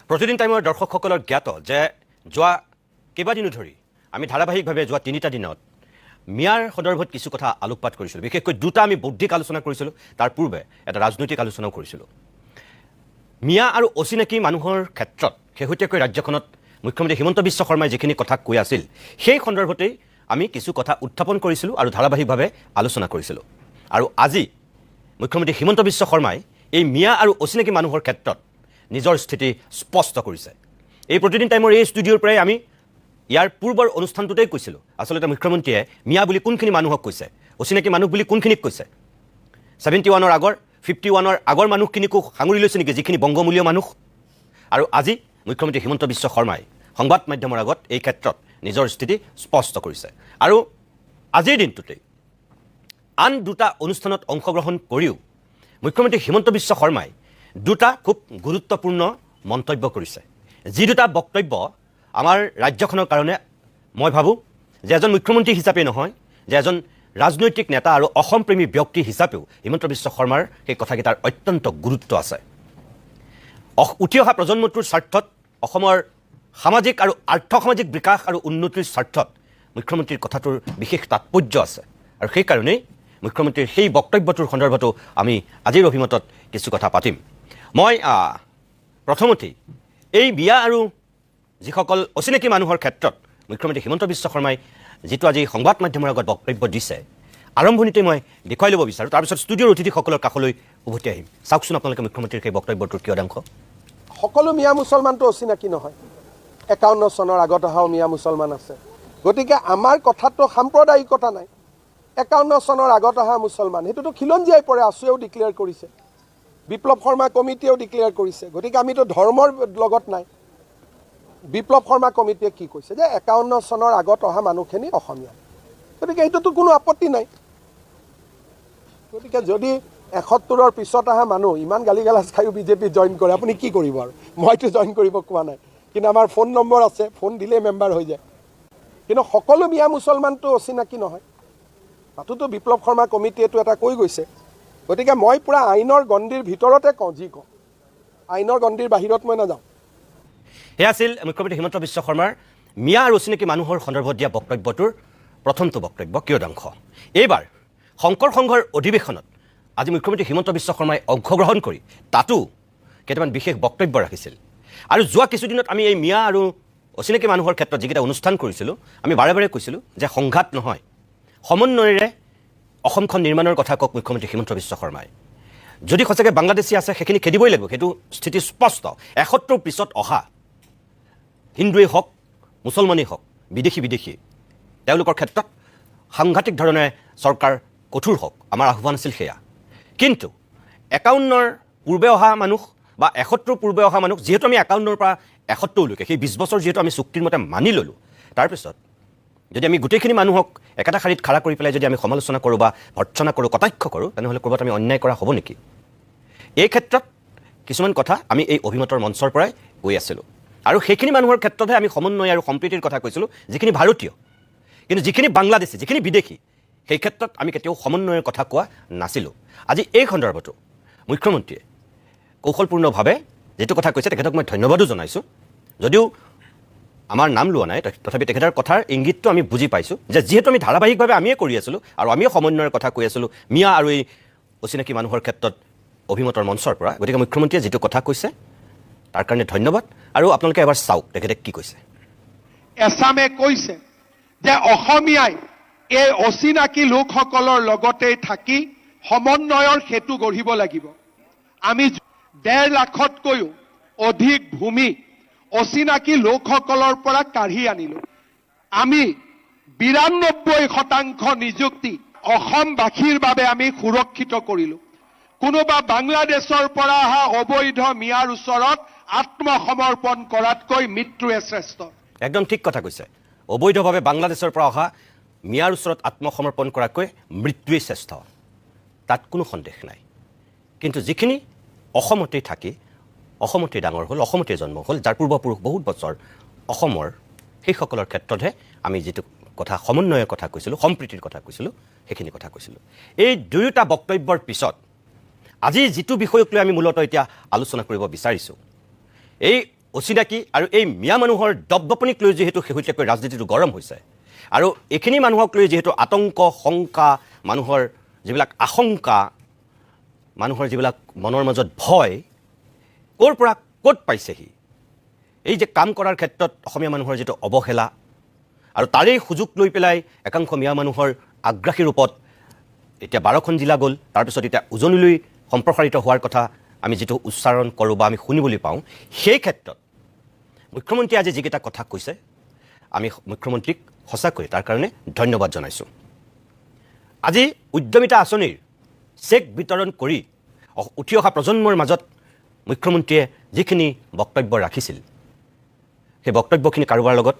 প্ৰতিদিন টাইমৰ দৰ্শকসকলৰ জ্ঞাত যে যোৱা কেইবাদিনো ধৰি আমি ধাৰাবাহিকভাৱে যোৱা তিনিটা দিনত মিয়াৰ সন্দৰ্ভত কিছু কথা আলোকপাত কৰিছিলোঁ। বিশেষকৈ দুটা আমি বৌদ্ধিক আলোচনা কৰিছিলোঁ, তাৰ পূৰ্বে এটা ৰাজনৈতিক আলোচনাও কৰিছিলোঁ। মিয়া আৰু অচিনাকি মানুহৰ ক্ষেত্ৰত শেহতীয়াকৈ ৰাজ্যখনত মুখ্যমন্ত্ৰী হিমন্ত বিশ্ব শৰ্মাই যিখিনি কথা কৈ আছিল সেই সন্দৰ্ভতেই আমি কিছু কথা উত্থাপন কৰিছিলোঁ আৰু ধাৰাবাহিকভাৱে আলোচনা কৰিছিলোঁ। আৰু আজি মুখ্যমন্ত্ৰী হিমন্ত বিশ্ব শৰ্মাই এই মিয়া আৰু অচিনাকি মানুহৰ ক্ষেত্ৰত নিজৰ স্থিতি স্পষ্ট কৰিছে। এই প্ৰতিদিন টাইমৰ এই ষ্টুডিঅ'ৰ পৰাই আমি ইয়াৰ পূৰ্বৰ অনুষ্ঠানটোতেই কৈছিলোঁ আচলতে মুখ্যমন্ত্ৰীয়ে মিয়া বুলি কোনখিনি মানুহক কৈছে, অচিনাকি মানুহ বুলি কোনখিনিক কৈছে। 71ৰ আগৰ 51ৰ আগৰ মানুহখিনিকো সাঙুৰি লৈছে নেকি, যিখিনি বংগমূলীয় মানুহ। আৰু আজি মুখ্যমন্ত্ৰী হিমন্ত বিশ্ব শৰ্মাই সংবাদ মাধ্যমৰ আগত এই ক্ষেত্ৰত নিজৰ স্থিতি স্পষ্ট কৰিছে। আৰু আজিৰ দিনটোতেই আন দুটা অনুষ্ঠানত অংশগ্ৰহণ কৰিও মুখ্যমন্ত্ৰী হিমন্ত বিশ্ব শৰ্মাই দুটা খুব গুৰুত্বপূৰ্ণ মন্তব্য কৰিছে। যি দুটা বক্তব্য আমাৰ ৰাজ্যখনৰ কাৰণে মই ভাবোঁ যে এজন মুখ্যমন্ত্ৰী হিচাপে নহয়, যে এজন ৰাজনৈতিক নেতা আৰু অসমপ্ৰেমী ব্যক্তি হিচাপেও হিমন্ত বিশ্ব শৰ্মাৰ সেই কথাকেইটাৰ অত্যন্ত গুৰুত্ব আছে। উঠি অহা প্ৰজন্মটোৰ স্বাৰ্থত, অসমৰ সামাজিক আৰু আৰ্থসামাজিক বিকাশ আৰু উন্নতিৰ স্বাৰ্থত মুখ্যমন্ত্ৰীৰ কথাটোৰ বিশেষ তাৎপৰ্য আছে। আৰু সেইকাৰণেই মুখ্যমন্ত্ৰীৰ সেই বক্তব্যটোৰ সন্দৰ্ভতো আমি আজিৰ অভিমতত কিছু কথা পাতিম। মই প্ৰথমতেই এই বিয়া আৰু যিসকল অচিনাকি মানুহৰ ক্ষেত্ৰত মুখ্যমন্ত্ৰী হিমন্ত বিশ্ব শৰ্মাই যিটো আজি সংবাদ মাধ্যমৰ আগত বক্তব্য দিছে, আৰম্ভণিতে মই দেখুৱাই ল'ব বিচাৰোঁ, তাৰপিছত ষ্টুডিঅ'ৰ অতিথিসকলৰ কাষলৈ উভতি আহিম। চাওকচোন আপোনালোকে মুখ্যমন্ত্ৰীৰ সেই বক্তব্যটোৰ কিয়দাংশ। সকলো মিয়া মুছলমানটো অচিনাকি নহয়। 51 চনৰ আগত অহাও মিয়া মুছলমান আছে। গতিকে আমাৰ কথাটো সাম্প্ৰদায়িকতা নাই। 51 চনৰ আগত অহা মুছলমান সেইটোতো খিলঞ্জীয়াই পৰে, আছুৱেও ডিক্লেয়াৰ কৰিছে, বিপ্লৱ শৰ্মা কমিটিয়েও ডিক্লেয়াৰ কৰিছে। গতিকে আমিতো ধৰ্মৰ লগত নাই। বিপ্লৱ শৰ্মা কমিটিয়ে কি কৈছে যে 51 চনৰ আগত অহা মানুহখিনি অসমীয়া। গতিকে এইটোতো কোনো আপত্তি নাই। গতিকে যদি 71ৰ পিছত অহা মানুহ ইমান গালি গালাজ খায়ো বিজেপি জইন কৰে, আপুনি কি কৰিব? আৰু মইতো জইন কৰিব কোৱা নাই, কিন্তু আমাৰ ফোন নম্বৰ আছে, ফোন দিলেই মেম্বাৰ হৈ যায়। কিন্তু সকলো মিয়া মুছলমানটো অচিনাকি নহয়, তাতোতো বিপ্লৱ শৰ্মা কমিটিয়েতো এটা কৈ গৈছে। গতিকে মই পূৰা আইনৰ গণ্ডিৰ ভিতৰতে কওঁ, যি কওঁ আইনৰ গণ্ডিৰ বাহিৰত মই নাযাওঁ। সেয়া আছিল মুখ্যমন্ত্ৰী হিমন্ত বিশ্ব শৰ্মাৰ মিয়া আৰু অচিনাকি মানুহৰ সন্দৰ্ভত দিয়া বক্তব্যটোৰ প্ৰথমটো বক্তব্য, কিয়দাংশ। এইবাৰ শংকৰ সংঘৰ অধিৱেশনত আজি মুখ্যমন্ত্ৰী হিমন্ত বিশ্ব শৰ্মাই অংশগ্ৰহণ কৰি তাতো কেইটামান বিশেষ বক্তব্য ৰাখিছিল। আৰু যোৱা কিছুদিনত আমি এই মিয়া আৰু অচিনাকি মানুহৰ ক্ষেত্ৰত যিকেইটা অনুষ্ঠান কৰিছিলোঁ, আমি বাৰে বাৰে কৈছিলোঁ যে সংঘাত নহয়, সমন্বয়েৰে অসমখন নিৰ্মাণৰ কথা কওক মুখ্যমন্ত্ৰী হিমন্ত বিশ্ব শৰ্মাই। যদি সঁচাকৈ বাংলাদেশী আছে সেইখিনি খেদিবই লাগিব, সেইটো স্থিতি স্পষ্ট। 71ৰ পিছত অহা হিন্দুৱেই হওক, মুছলমানেই হওক, বিদেশী তেওঁলোকৰ ক্ষেত্ৰত সাংঘাতিক ধৰণে চৰকাৰ কঠোৰ হওক, আমাৰ আহ্বান আছিল সেয়া। কিন্তু 51ৰ পূৰ্বে অহা মানুহ বা 71ৰ পূৰ্বে অহা মানুহ, যিহেতু আমি 51ৰ পৰা 71লৈকে সেই 20 বছৰ যিহেতু আমি চুক্তিৰ মতে মানি ল'লোঁ, তাৰপিছত যদি আমি গোটেইখিনি মানুহক একেটা শাৰীত খাৰা কৰি পেলাই যদি আমি সমালোচনা কৰোঁ বা ভৰ্ৎসনা কৰোঁ, কটাক্ষ কৰোঁ, তেনেহ'লে ক'ৰবাত আমি অন্যায় কৰা হ'ব নেকি? এই ক্ষেত্ৰত কিছুমান কথা আমি এই অভিমতৰ মঞ্চৰ পৰাই কৈ আছিলোঁ। আৰু সেইখিনি মানুহৰ ক্ষেত্ৰতহে আমি সমন্বয় আৰু সম্প্ৰীতিৰ কথা কৈছিলোঁ, যিখিনি ভাৰতীয়। কিন্তু যিখিনি বাংলাদেশী, যিখিনি বিদেশী, সেই ক্ষেত্ৰত আমি কেতিয়াও সমন্বয়ৰ কথা কোৱা নাছিলোঁ। আজি এই সন্দৰ্ভতো মুখ্যমন্ত্ৰীয়ে কৌশলপূৰ্ণভাৱে যিটো কথা কৈছে, তেখেতক মই ধন্যবাদো জনাইছোঁ। যদিও আমাৰ নাম লোৱা নাই, তথাপি তেখেতৰ কথাৰ ইংগিতটো আমি বুজি পাইছোঁ যে যিহেতু আমি ধাৰাবাহিকভাৱে আমিয়ে কৰি আছিলোঁ আৰু আমিয়ে সমন্বয়ৰ কথা কৈ আছিলোঁ মিয়া আৰু এই অচিনাকি মানুহৰ ক্ষেত্ৰত অভিমতৰ মঞ্চৰ পৰা, গতিকে মুখ্যমন্ত্ৰীয়ে যিটো কথা কৈছে তাৰ কাৰণে ধন্যবাদ। আৰু আপোনালোকে এবাৰ চাওক তেখেতে কি কৈছে। এছামে কৈছে যে অসমীয়াই এই অচিনাকি লোকসকলৰ লগতেই থাকি সমন্বয়ৰ সেতু গঢ়িব লাগিব। আমি 1.5 লাখতকৈও অধিক ভূমি অচিনাকি লোকসকলৰ পৰা কাঢ়ি আনিলোঁ। আমি 92% নিযুক্তি অসমবাসীৰ বাবে আমি সুৰক্ষিত কৰিলোঁ। কোনোবা বাংলাদেশৰ পৰা অহা অবৈধ মিয়াৰ ওচৰত আত্মসমৰ্পণ কৰাতকৈ মৃত্যুৱে শ্ৰেষ্ঠ। একদম ঠিক কথা কৈছে। অবৈধভাৱে বাংলাদেশৰ পৰা অহা মিয়াৰ ওচৰত আত্মসমৰ্পণ কৰাতকৈ মৃত্যুৱেই শ্ৰেষ্ঠ, তাত কোনো সন্দেহ নাই। কিন্তু যিখিনি অসমতেই থাকি অসমতেই ডাঙৰ হ'ল, অসমতেই জন্ম হ'ল, যাৰ পূৰ্বপুৰুষ বহুত বছৰ অসমৰ, সেইসকলৰ ক্ষেত্ৰতহে আমি যিটো কথা সমন্বয়ৰ কথা কৈছিলোঁ, সম্প্ৰীতিৰ কথা কৈছিলোঁ, সেইখিনি কথা কৈছিলোঁ। এই দুয়োটা বক্তব্যৰ পিছত আজি যিটো বিষয়ক লৈ আমি মূলতঃ এতিয়া আলোচনা কৰিব বিচাৰিছোঁ, এই অচিনাকি আৰু এই মিয়া মানুহৰ দপদপনিক লৈ যিহেতু শেহতীয়াকৈ ৰাজনীতিটো গৰম হৈছে আৰু এইখিনি মানুহক লৈ যিহেতু আতংক শংকা মানুহৰ যিবিলাক আশংকা মানুহৰ যিবিলাক মনৰ মাজত ভয় ক'ৰ পৰা ক'ত পাইছেহি এই যে কাম কৰাৰ ক্ষেত্ৰত অসমীয়া মানুহৰ যিটো অৱহেলা আৰু তাৰেই সুযোগ লৈ পেলাই একাংশ মিয়া মানুহৰ আগ্ৰাসী ৰূপত এতিয়া 12খন জিলা গ'ল তাৰপিছত এতিয়া উজনিলৈ সম্প্ৰসাৰিত হোৱাৰ কথা আমি যিটো উচ্চাৰণ কৰোঁ বা আমি শুনিবলৈ পাওঁ সেই ক্ষেত্ৰত মুখ্যমন্ত্ৰীয়ে আজি যিকেইটা কথা কৈছে আমি মুখ্যমন্ত্ৰীক সঁচাকৈ তাৰ কাৰণে ধন্যবাদ জনাইছোঁ আজি উদ্যমিতা আঁচনিৰ চেক বিতৰণ কৰি উঠি অহা প্ৰজন্মৰ মাজত মুখ্যমন্ত্ৰীয়ে যিখিনি বক্তব্য ৰাখিছিল সেই বক্তব্যখিনি কাৰোবাৰ লগত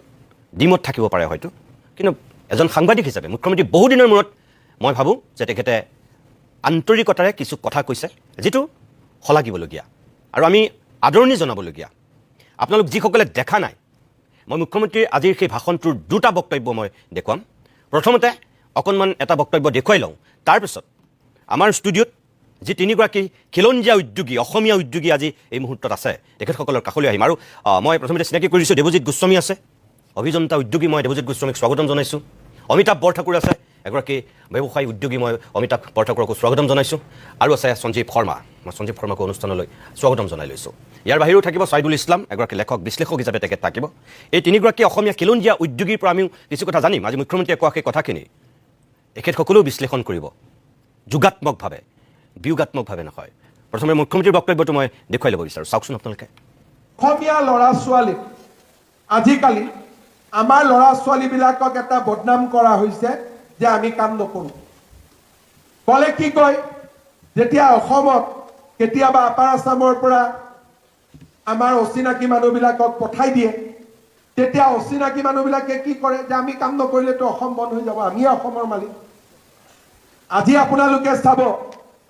দ্বিমত থাকিব পাৰে হয়তো কিন্তু এজন সাংবাদিক হিচাপে মুখ্যমন্ত্ৰী বহুদিনৰ মূৰত মই ভাবোঁ যে তেখেতে আন্তৰিকতাৰে কিছু কথা কৈছে যিটো শলাগিবলগীয়া আৰু আমি আদৰণি জনাবলগীয়া আপোনালোক যিসকলে দেখা নাই মই মুখ্যমন্ত্ৰীৰ আজিৰ সেই ভাষণটোৰ দুটা বক্তব্য মই দেখুৱাম প্ৰথমতে অকণমান এটা বক্তব্য দেখুৱাই লওঁ তাৰপিছত আমাৰ ষ্টুডিঅ'ত যি তিনিগৰাকী খিলঞ্জীয়া উদ্যোগী অসমীয়া উদ্যোগী আজি এই মুহূৰ্তত আছে তেখেতসকলৰ কাষলৈ আহিম আৰু মই প্ৰথমতে চিনাকি কৰি দিছোঁ দেৱজিৎ গোস্বামী আছে অভিযন্তা উদ্যোগী মই দেৱজিৎ গোস্বামীক স্বাগতম জনাইছোঁ অমিতাভ বৰঠাকুৰ আছে এগৰাকী ব্যৱসায়ী উদ্যোগী মই অমিতাভ বৰঠাকুৰকো স্বাগতম জনাইছোঁ আৰু আছে সঞ্জীৱ শৰ্মা মই সঞ্জীৱ শৰ্মাকো অনুষ্ঠানলৈ স্বাগতম জনাই লৈছোঁ ইয়াৰ বাহিৰেও থাকিব ছাইদুল ইছলাম এগৰাকী লেখক বিশ্লেষক হিচাপে তেখেত থাকিব এই তিনিগৰাকী অসমীয়া খিলঞ্জীয়া উদ্যোগীৰ পৰা আমিও কিছু কথা জানিম আজি মুখ্যমন্ত্ৰীয়ে কোৱা সেই কথাখিনি এখেতসকলেও বিশ্লেষণ কৰিব যোগাত্মকভাৱে বিয়োগাত্মকভাৱে নহয় প্ৰথমে মুখ্যমন্ত্ৰীৰ বক্তব্যটো মই দেখুৱাই ল'ব বিচাৰোঁ চাওকচোন আপোনালোকে অসমীয়া ল'ৰা ছোৱালীক আজিকালি আমাৰ ল'ৰা ছোৱালীবিলাকক এটা বদনাম কৰা হৈছে যে আমি কাম নকৰোঁ ক'লে কি কয় যেতিয়া অসমত কেতিয়াবা আপাৰ আছামৰ পৰা আমাৰ অচিনাকি মানুহবিলাকক পঠাই দিয়ে তেতিয়া অচিনাকি মানুহবিলাকে কি কৰে যে আমি কাম নকৰিলেতো অসম বন্ধ হৈ যাব আমিয়ে অসমৰ মালিক আজি আপোনালোকে চাব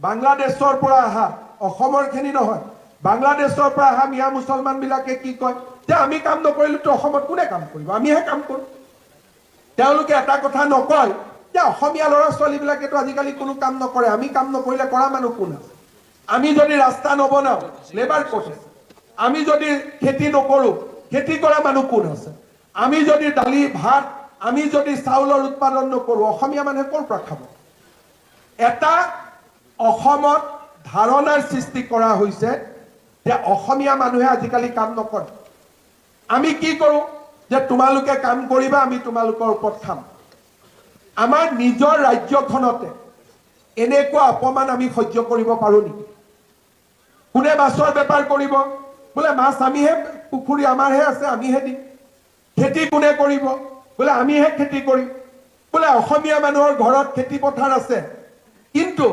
বাংলাদেশৰ পৰা অহা অসমৰখিনি নহয় বাংলাদেশৰ পৰা অহা মিয়া মুছলমানবিলাকে কি কয় যে আমি কাম নকৰিলেতো অসমত কোনে কাম কৰিব আমিহে কাম কৰোঁ তেওঁলোকে এটা কথা নকয় যে অসমীয়া ল'ৰা ছোৱালীবিলাকেতো আজিকালি কোনো কাম নকৰে আমি কাম নকৰিলে কৰা মানুহ কোন আছে আমি যদি ৰাস্তা নবনাওঁ লেবাৰ ক'ত আছে আমি যদি খেতি নকৰোঁ খেতি কৰা মানুহ কোন আছে আমি যদি দালি ভাত আমি যদি চাউলৰ উৎপাদন নকৰোঁ অসমীয়া মানুহে ক'ৰ পৰা খাব এটা অসমত ধাৰণাৰ সৃষ্টি কৰা হৈছে যে অসমীয়া মানুহে আজিকালি কাম নকৰে আমি কি কৰোঁ যে তোমালোকে কাম কৰিবা আমি তোমালোকৰ ওপৰত খাম আমাৰ নিজৰ ৰাজ্যখনতে এনেকুৱা অপমান আমি সহ্য কৰিব পাৰোঁ নেকি কোনে মাছৰ বেপাৰ কৰিব বোলে মাছ আমিহে পুখুৰী আমাৰহে আছে আমিহে দিম খেতি কোনে কৰিব বোলে আমিহে খেতি কৰিম বোলে অসমীয়া মানুহৰ ঘৰত খেতি পথাৰ আছে কিন্তু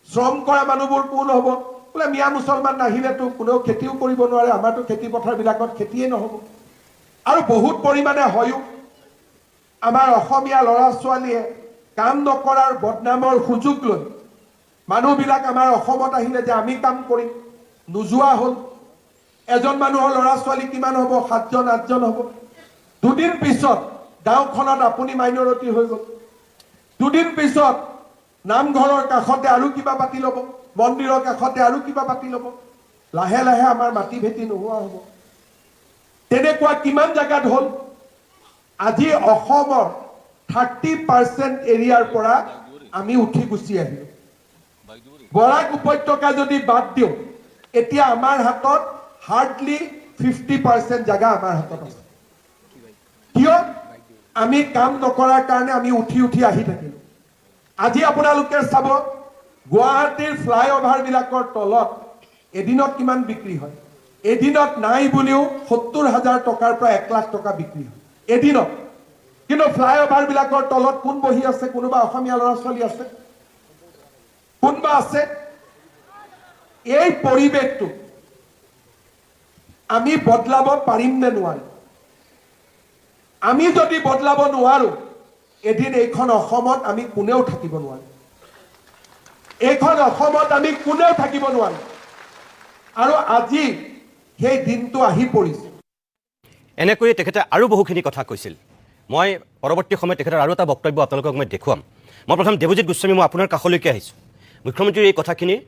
শ্ৰম কৰা মানুহবোৰ কোন হ'ব বোলে মিয়া মুছলমান নাহিলেতো কোনেও খেতিও কৰিব নোৱাৰে আমাৰতো খেতি পথাৰবিলাকত খেতিয়ে নহ'ব আৰু বহুত পৰিমাণে হয়ো আমাৰ অসমীয়া ল'ৰা ছোৱালীয়ে কাম নকৰাৰ বদনামৰ সুযোগ লৈ মানুহবিলাক আমাৰ অসমত আহিলে যে আমি কাম কৰিম নোযোৱা হ'ল এজন মানুহৰ ল'ৰা ছোৱালী কিমান হ'ব 7জন 8জন হ'ব দুদিন পিছত গাঁওখনত আপুনি মাইনৰিটি হৈ গ'ল দুদিন পিছত নামঘৰৰ কাষতে আৰু কিবা পাতি ল'ব মন্দিৰৰ কাষতে আৰু কিবা পাতি ল'ব লাহে লাহে আমাৰ মাটি ভেটি নোহোৱা হ'ব তেনেকুৱা কিমান জেগাত হ'ল আজি অসমৰ 30% এৰিয়াৰ পৰা আমি উঠি গুচি আহিলোঁ বৰাক উপত্যকা যদি বাদ দিওঁ এতিয়া আমাৰ হাতত হাৰ্ডলি 50% জেগা আমাৰ হাতত আছে কিয় আমি কাম নকৰাৰ কাৰণে আমি উঠি উঠি আহি থাকিলোঁ আজি আপোনালোকে চাব গুৱাহাটীৰ ফ্লাইঅভাৰবিলাকৰ তলত এদিনত কিমান বিক্ৰী হয় এদিনত নাই বুলিও 70,000 টকাৰ পৰা 1 লাখ টকা বিক্ৰী হয় এদিনত কিন্তু ফ্লাইঅভাৰবিলাকৰ তলত কোন বহি আছে কোনোবা অসমীয়া ল'ৰা ছোৱালী আছে কোনবা আছে এই পৰিৱেশটো আমি বদলাব পাৰিম নে নোৱাৰিম আমি যদি বদলাব নোৱাৰোঁ এদিন এইখন অসমত আমি কোনেও থাকিব নোৱাৰিম এইখন অসমত আমি কোনেও থাকিব নোৱাৰিম আৰু আজি সেই দিনটো আহি পৰিছে এনেকৈয়ে তেখেতে আৰু বহুখিনি কথা কৈছিল মই পৰৱৰ্তী সময়ত তেখেতৰ আৰু এটা বক্তব্য আপোনালোকক মই দেখুৱাম মই প্ৰথম দেৱজিৎ গোস্বামী মই আপোনাৰ কাষলৈকে আহিছোঁ মুখ্যমন্ত্ৰীৰ এই কথাখিনিৰ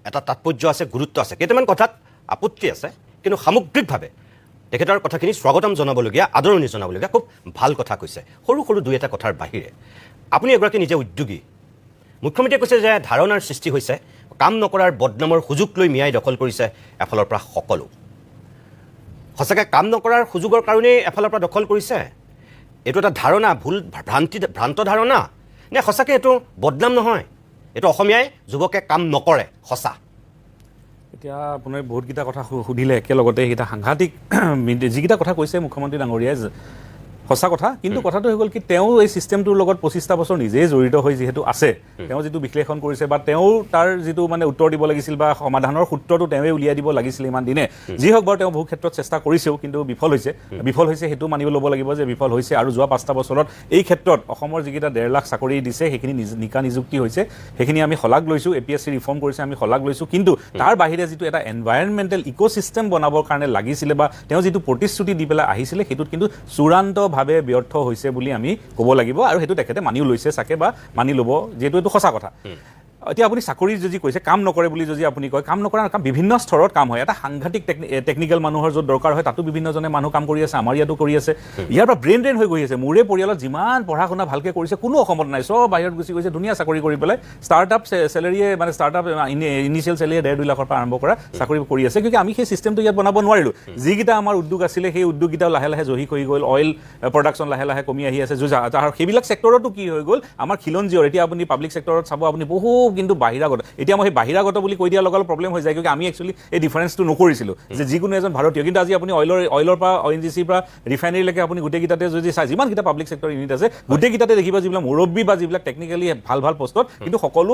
এটা তাৎপৰ্য আছে গুৰুত্ব আছে কেইটামান কথাত আপত্তি আছে কিন্তু সামগ্ৰিকভাৱে তেখেতৰ কথাখিনি স্বাগতম জনাবলগীয়া, আদৰণি জনাবলগীয়া, খুব ভাল কথা কৈছে। সৰু সৰু দুই এটা কথাৰ বাহিৰে আপুনি এগৰাকী নিজে উদ্যোগী, মুখ্যমন্ত্ৰীয়ে কৈছে যে ধাৰণাৰ সৃষ্টি হৈছে, কাম নকৰাৰ বদনামৰ সুযোগ লৈ মিয়াই দখল কৰিছে এফালৰ পৰা সকলো। সঁচাকৈ কাম নকৰাৰ সুযোগৰ কাৰণেই এফালৰ পৰা দখল কৰিছে? এইটো এটা ধাৰণা, ভ্ৰান্ত ধাৰণা নে সঁচাকৈ এইটো বদনাম নহয়? এইটো অসমীয়াই যুৱকে কাম নকৰে, সঁচা। এতিয়া আপোনাৰ বহুতকেইটা কথা সুধিলে একেলগতে, সেইকেইটা সাংঘাতিক যিকেইটা কথা কৈছে মুখ্যমন্ত্ৰী ডাঙৰীয়াই সঁচা কথা। কিন্তু কথাটো হৈ গ'ল কি, তেওঁ এই ছিষ্টেমটোৰ লগত 25টা বছৰ নিজেই জড়িত হৈ যিহেতু আছে, তেওঁ যিটো বিশ্লেষণ কৰিছে বা তেওঁ তাৰ যিটো মানে উত্তৰ দিব লাগিছিল বা সমাধানৰ সূত্ৰটো তেওঁৱে উলিয়াই দিব লাগিছিল ইমান দিনে, যি হওক বাৰু তেওঁ বহু ক্ষেত্ৰত চেষ্টা কৰিছেও, কিন্তু বিফল হৈছে সেইটো মানিব ল'ব লাগিব যে বিফল হৈছে। আৰু যোৱা 5টা বছৰত এই ক্ষেত্ৰত অসমৰ যিকেইটা 1.5 লাখ চাকৰি দিছে সেইখিনি নিকা নিযুক্তি হৈছে, সেইখিনি আমি শলাগ লৈছোঁ। APSC ৰিফৰ্ম কৰিছে, আমি শলাগ লৈছোঁ। কিন্তু তাৰ বাহিৰে যিটো এটা এনভাইৰনমেণ্টেল ইক'ছিষ্টেম বনাবৰ কাৰণে লাগিছিলে বা তেওঁ যিটো প্ৰতিশ্ৰুতি দি পেলাই আহিছিলে, সেইটোত কিন্তু চূড়ান্তভাৱে ব্যৰ্থ হৈছে বুলি আমি ক'ব লাগিব। আৰু সেইটো তেখেতে মানিও লৈছে চাগে বা মানি ল'ব, যিহেতু এইটো সঁচা কথা। এতিয়া আপুনি চাকৰি যদি কৈছে, কাম নকৰে বুলি যদি আপুনি কয়, কাম নকৰা কাম বিভিন্ন স্তৰত কাম হয়। এটা সাংঘাতিক টেকনিকেল মানুহৰ য'ত দৰকাৰ হয় তাতো বিভিন্নজনে মানুহ কাম কৰি আছে, আমাৰ ইয়াতো কৰি আছে। ইয়াৰ পৰা ব্ৰেইন ড্ৰেইন হৈ গৈ আছে। মোৰে পৰিয়ালত যিমান পঢ়া শুনা ভালকৈ কৰিছে কোনো অসমত নাই, চব বাহিৰত গুচি গৈছে, ধুনীয়া চাকৰি কৰি পেলাই ষ্টাৰ্টআপ চেলেৰিয়ে মানে ষ্টাৰ্টআপ ইনিচিয়েল চেলেৰিয়ে 1.5-2 লাখৰ পৰা আৰম্ভ কৰা চাকৰি কৰি আছে। কিন্তু আমি সেই ছিষ্টেমটো ইয়াত বনাব নোৱাৰিলোঁ। যিকেইটা আমাৰ উদ্যোগ আছিলে সেই উদ্যোগকেইটাও লাহে লাহে জহি হৈ গ'ল, অইল প্ৰডাকশ্যন লাহে লাহে কমি আহি আছে। আৰু সেইবিলাক ছেক্টৰতো কি হৈ গ'ল, আমাৰ খিলঞ্জীয়ৰ এতিয়া আপুনি পাব্লিক ছেক্টৰত চাব, আপুনি বহু কিন্তু বাহিৰাগত। এতিয়া মই সেই বাহিৰাগত বুলি কৈ দিয়াৰ লগে লগে প্ৰব্লেম হৈ যায়, কিয় আমি একচুৱেলি এই ডিফাৰেঞ্চটো নকৰিছিলোঁ যে যিকোনো এজন ভাৰতীয়। কিন্তু আজি আপুনি অইলৰ পৰা ONGCৰ পৰা ৰিফাইনেৰীলৈকে আপুনি গোটেইকেইটাতে যদি চাই, যিমানকেইটা পাব্লিক ছেক্টৰ ইউনিট আছে গোটেইকেইটাতে দেখিব যিবিলাক মুৰব্বী বা যিবিলাক টেকনিকেলি ভাল পষ্টত, কিন্তু সকলো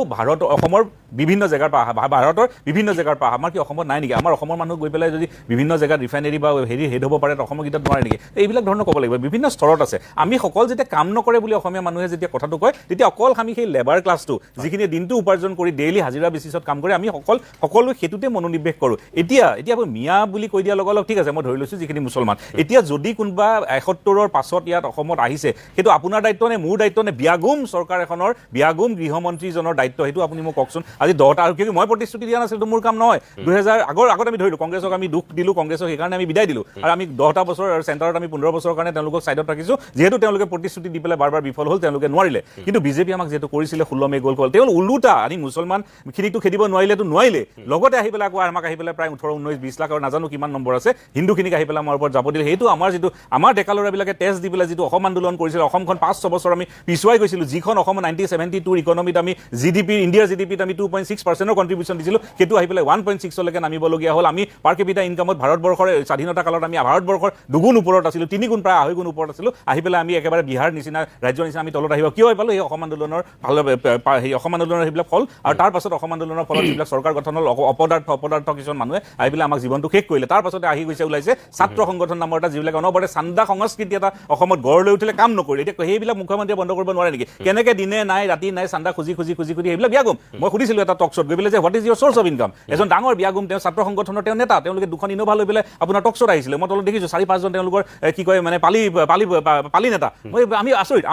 অসমৰ বিভিন্ন জেগাৰ পৰা অহা, ভাৰতৰ বিভিন্ন জেগাৰ পৰা অহা। আমাৰ কি অসমত নাই নেকি? আমাৰ অসমৰ মানুহ গৈ পেলাই যদি বিভিন্ন জেগাত ৰিফাইনেৰী বা হেড হ'ব পাৰে, অসমৰ কেইটাত নোৱাৰে নেকি? এইবিলাক ধৰণৰ ক'ব লাগিব, বিভিন্ন স্তৰত আছে। আমি সকলো যেতিয়া কাম নকৰে বুলি অসমীয়া মানুহে যেতিয়া কথাটো কয়, তেতিয়া অকল আমি সেই লেবাৰ ক্লাছটো যিখিনি দিনটো উপাৰ্জন কৰি ডেইলি হাজিৰা বেচিছত কাম কৰে, আমি সকলো সেইটোতে মনোনিৱেশ কৰোঁ। এতিয়া মিয়া বুলি কৈ দিয়াৰ লগে লগে ঠিক আছে, মই ধৰি লৈছোঁ যিখিনি মুছলমান। এতিয়া যদি কোনোবা 71ৰ পাছত ইয়াত অসমত আহিছে, সেইটো আপোনাৰ দায়িত্ব নে মোৰ দায়িত্ব নে বিয়াগুম চৰকাৰ এখনৰ, বিয়াগুম গৃহমন্ত্ৰীজনৰ দায়িত্ব? সেইটো আপুনি মোক কওকচোন। আজি 10টা, আৰু কিয় মই প্ৰতিশ্ৰুতি দিয়া নাছিলোঁ, মোৰ কাম নহয়। 2000 আগত আমি ধৰিলোঁ, কংগ্ৰেছক আমি দুখ দিলোঁ, কংগ্ৰেছক সেইকাৰণে আমি বিদায় দিলোঁ। আৰু আমি 10টা বছৰ আৰু চেণ্টাৰত আমি 15 বছৰৰ কাৰণে তেওঁলোকক ছাইডত ৰাখিছোঁ, যিহেতু তেওঁলোকে প্ৰতিশ্ৰুতি দি পেলাই বাৰ বিফল হ'ল, তেওঁলোকে নোৱাৰিলে। কিন্তু বিজেপি আমাক যিহেতু কৰিছিলে 16 মে গ'ল, তেওঁ ওলোটা আনি মুছলমানখিনিকতো খেদিব নোৱাৰিলে, লগতে আহি পেলাই আকৌ আমাক আহি পেলাই প্ৰায় 18, 19, 20 লাখ আৰু নাজানো কিমান নম্বৰ আছে হিন্দুখিনিক আহি পেলাই আমাৰ ওপৰত যাব দিলে। সেইটো আমাৰ যিটো আমাৰ ডেকা ল'ৰাবিলাকে তেজ দি পেলাই যিটো অসম আন্দোলন কৰিছিল, অসমখন 5-6 বছৰ আমি পিছুৱাই গৈছিলোঁ, যিখন অসমৰ 1972 ইকনমিত আমি ইণ্ডিয়াৰ GDPত আমি 2.6% কণ্ট্ৰিবিউশ্যন দিছিলোঁ, সেইটো আহি পেলাই 1.6লৈকে নামিবলগীয়া হ'ল। আমি পাৰ কেপিটা ইনকামত ভাৰতবৰ্ষৰ স্বাধীনতা কালত আমি ভাৰতবৰ্ষৰ 2 গুণ ওপৰত আছিলোঁ, 3 গুণ, প্ৰায় 2.5 গুণ ওপৰত আছিলোঁ। আহি পেলাই আমি একেবাৰে বিহাৰ নিচিনা ৰাজ্যৰ নিচিনা আমি তলত আহিব কিয় পালোঁ? এই অসম আন্দোলনৰ সেইবিলাক ফল। আৰু তাৰ পাছত অসম আন্দোলনৰ ফলত যিবিলাক চৰকাৰ গঠন হ'ল, অপদাৰ্থ কিছুমান মানুহে আহি পেলাই আমাক জীৱনটো শেষ কৰিলে। তাৰ পাছতে আহি ওলাইছে ছাত্ৰ সংগঠন নামৰ এটা, যিবিলাক অনবৰতে চান্দা সংস্কৃতি এটা অসমত গঢ় লৈ উঠিলে, কাম নকৰি। এতিয়া সেইবিলাক মুখ্যমন্ত্ৰীয়ে বন্ধ কৰিব নোৱাৰে নেকি? কেনেকৈ দিনে নাই ৰাতি নাই চান্দা খুজি সেইবিলাক বিয়াগুম। মই সুধিছিলোঁ এটা টক শ্ব'ত গৈ পেলাই যে what is your source of income? এজন ডাঙৰ বিয়াগুম, তেওঁ ছাত্ৰ সংগঠনৰ তেওঁ নেতা, তেওঁলোকে 2খন ইন'ভা লৈ পেলাই আপোনাৰ টক শ্ব'ত আহিছিলে। মই তলত দেখিছোঁ 4-5জন তেওঁলোকৰ কি কয় মানে পালি নেতা। আমি আচৰিত।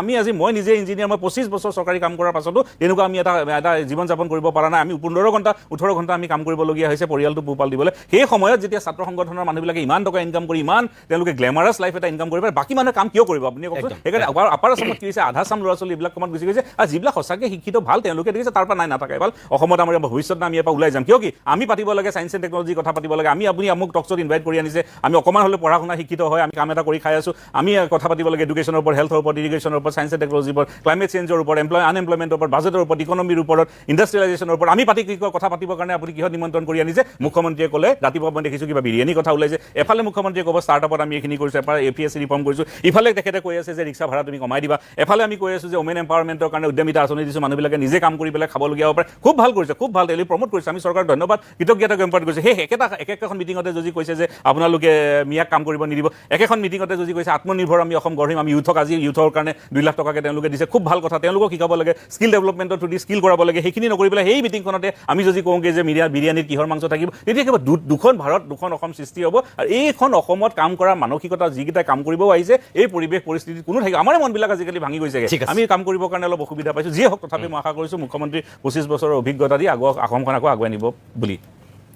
মই নিজে ইঞ্জিনিয়াৰ, মই 25 বছৰ চৰকাৰী কাম কৰাৰ পাছতো তেনেকুৱা আমি এটা জীৱন যাপন কৰিব পৰা নাই। আমি 15 ঘণ্টা 18 ঘণ্টা আমি কাম কৰিবলগীয়া হৈছে পৰিয়ালটো পোহপাল দিবলৈ। সেই সময়ত যেতিয়া ছাত্ৰ সংগঠনৰ মানুহবিলাকে ইমান টকা ইনকাম কৰি, ইমান তেওঁলোকে গ্লেমাৰাছ লাইফ এটা ইনকাম কৰিব পাৰে, বাকী মানুহে কাম কিয় কৰিব আপুনি কওকচোন? সেইকাৰণে আপাৰ আছামত কি হৈছে, আধা চাম ল'ৰা ছোৱালী এইবিলাক কামত গুচি গৈছে। আৰু যিবিলাক সঁচাকৈ শিক্ষিত ভাল, তেওঁলোকে দেখিছে তাৰ পৰা নাই নাথাকে ভাল। অসমত আমাৰ ভৱিষ্যত আমি ইয়াৰ পৰা ওলাই যাম। কিয় কি আমি পাতিব লাগে, ছায়েন্স এণ্ড টেকনলজিৰ কথা পাতিব লাগে। আপুনি আমুক টকশ্ব'ত ইনভাইট কৰি আনিছে, আমি অকণমান হ'লে পঢ়া শুনা শিক্ষিত হয়, আমি কাম এটা কৰি খাই আছোঁ। আমি কথা পাতিব লাগে এডুকেশ্যনৰ ওপৰত, হেল্থৰ ওপৰত, ইৰিগেশ্যনৰ ওপৰত, ছায়েন্স এণ্ড টেকনলজিৰ ওপৰত, ক্লাইমেট চেঞ্জৰ ওপৰত, আনএমপ্লয়মেণ্টৰ ওপৰত, বাজেটৰ ওপৰত, ইকনমিৰ ওপৰত, ইণ্ডাষ্ট্ৰিয়েলাইজেশ্যনৰ ওপৰত আমি কথা পাতিবৰ কাৰণে আপুনি কিহত নিমন্ত্ৰণ কৰি আনিছে? মুখ্যমন্ত্ৰীয়ে ক'লে ৰাতিপুৱা মই দেখিছোঁ কিবা বিৰিয়ানী কথা ওলাইছে। এফালে মুখ্যমন্ত্ৰীয়ে ক'ব ষ্টাৰ্টআপত আমি এইখিনি কৰিছোঁ, এফালে APSC ৰিফৰ্ম কৰিছোঁ, ইফালে তেখেতে কৈ আছে যে ৰিক্সা ভাড়া তুমি কমাই দিবা, এফালে আমি কৈ আছোঁ যে ওমেন এম্পাৱাৰমেণ্টৰ কাৰণে উদ্যমিতা আঁচনি দিছোঁ, মানুহবিলাকে নিজে কাম কৰি পেলাই খাবলগীয়া হ'ব পাৰে। খুব ভাল কৰিছে, খুব ভাল ডেইলি প্ৰমোট কৰিছে, আমি চৰকাৰক ধন্যবাদ কৃতজ্ঞতা জ্ঞাপন কৰিছোঁ। সেই একেখন মিটিঙতে যদি কৈছে যে আপোনালোকে মিয়াক কাম কৰিব নিদিব, একেখন মিটিঙতে যদি কৈছে আত্মনিৰ্ভৰ আমি অসম গঢ়িম, আমি ইউথৰ কাৰণে 2 লাখ টকাকৈ তেওঁলোকে দিছে, খুব ভাল কথা। তেওঁলোকক শিকাব লাগে, স্কিল ডেভেলপমেণ্টৰ থ্ৰু দি স্কিল কৰাব লাগে। সেইখিনি নকৰি পেলাই সেই মিটিংখনতে আমি যদি কওঁগৈ যে বিৰিয়ানীত কিহৰ মাংস থাকিব, তেতিয়া কিবা 2খন ভাৰত 2খন অসম সৃষ্টি হ'ব। আৰু এইখন অসমত কাম কৰাৰ মানসিকতা যিকেইটাই কাম কৰিবও আহিছে, এই পৰিৱেশ পৰিস্থিতিত কোনো থাকিব। আমাৰ মনবিলাক আজিকালি ভাঙি গৈছেগৈ, আমি কাম কৰিবৰ কাৰণে অলপ অসুবিধা পাইছোঁ। যিয়ে হওক, তথাপি মই আশা কৰিছোঁ মুখ্যমন্ত্ৰী 25 বছৰৰ অভিজ্ঞতা দি অসমখন আকৌ আগুৱাই নিব বুলি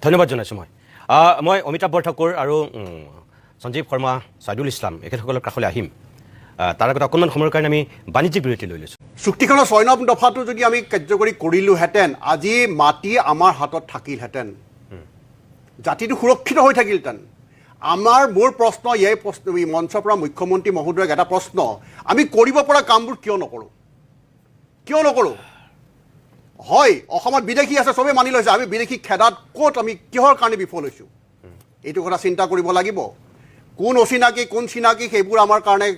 ধন্যবাদ জনাইছোঁ। মই অমিতাভ বৰঠাকুৰ আৰু সঞ্জীৱ শৰ্মা, ছাইদুল ইছলাম এখেতসকলৰ কাষলৈ আহিম। তাৰ আগতে অকণমান সময়ৰ কাৰণে আমি বাণিজ্যিক বিৰতি লৈ লৈছোঁ। চুক্তিখনৰ 6 নং দফাটো যদি আমি কাৰ্যকৰী কৰিলোহেঁতেন আজি মাটি আমাৰ হাতত থাকিলহেঁতেন, জাতিটো সুৰক্ষিত হৈ থাকিলহেঁতেন। মোৰ প্ৰশ্ন এই প্ৰশ্ন মঞ্চৰ পৰা মুখ্যমন্ত্ৰী মহোদয়ক এটা প্ৰশ্ন, আমি কৰিব পৰা কামবোৰ কিয় নকৰোঁ? হয়, অসমত বিদেশী আছে, চবেই মানি লৈছে, আমি বিদেশী খেদাত ক'ত আমি কিহৰ কাৰণে বিফল হৈছোঁ এইটো কথা চিন্তা কৰিব লাগিব। কোন অচিনাকি কোন চিনাকি সেইবোৰ আমাৰ কাৰণে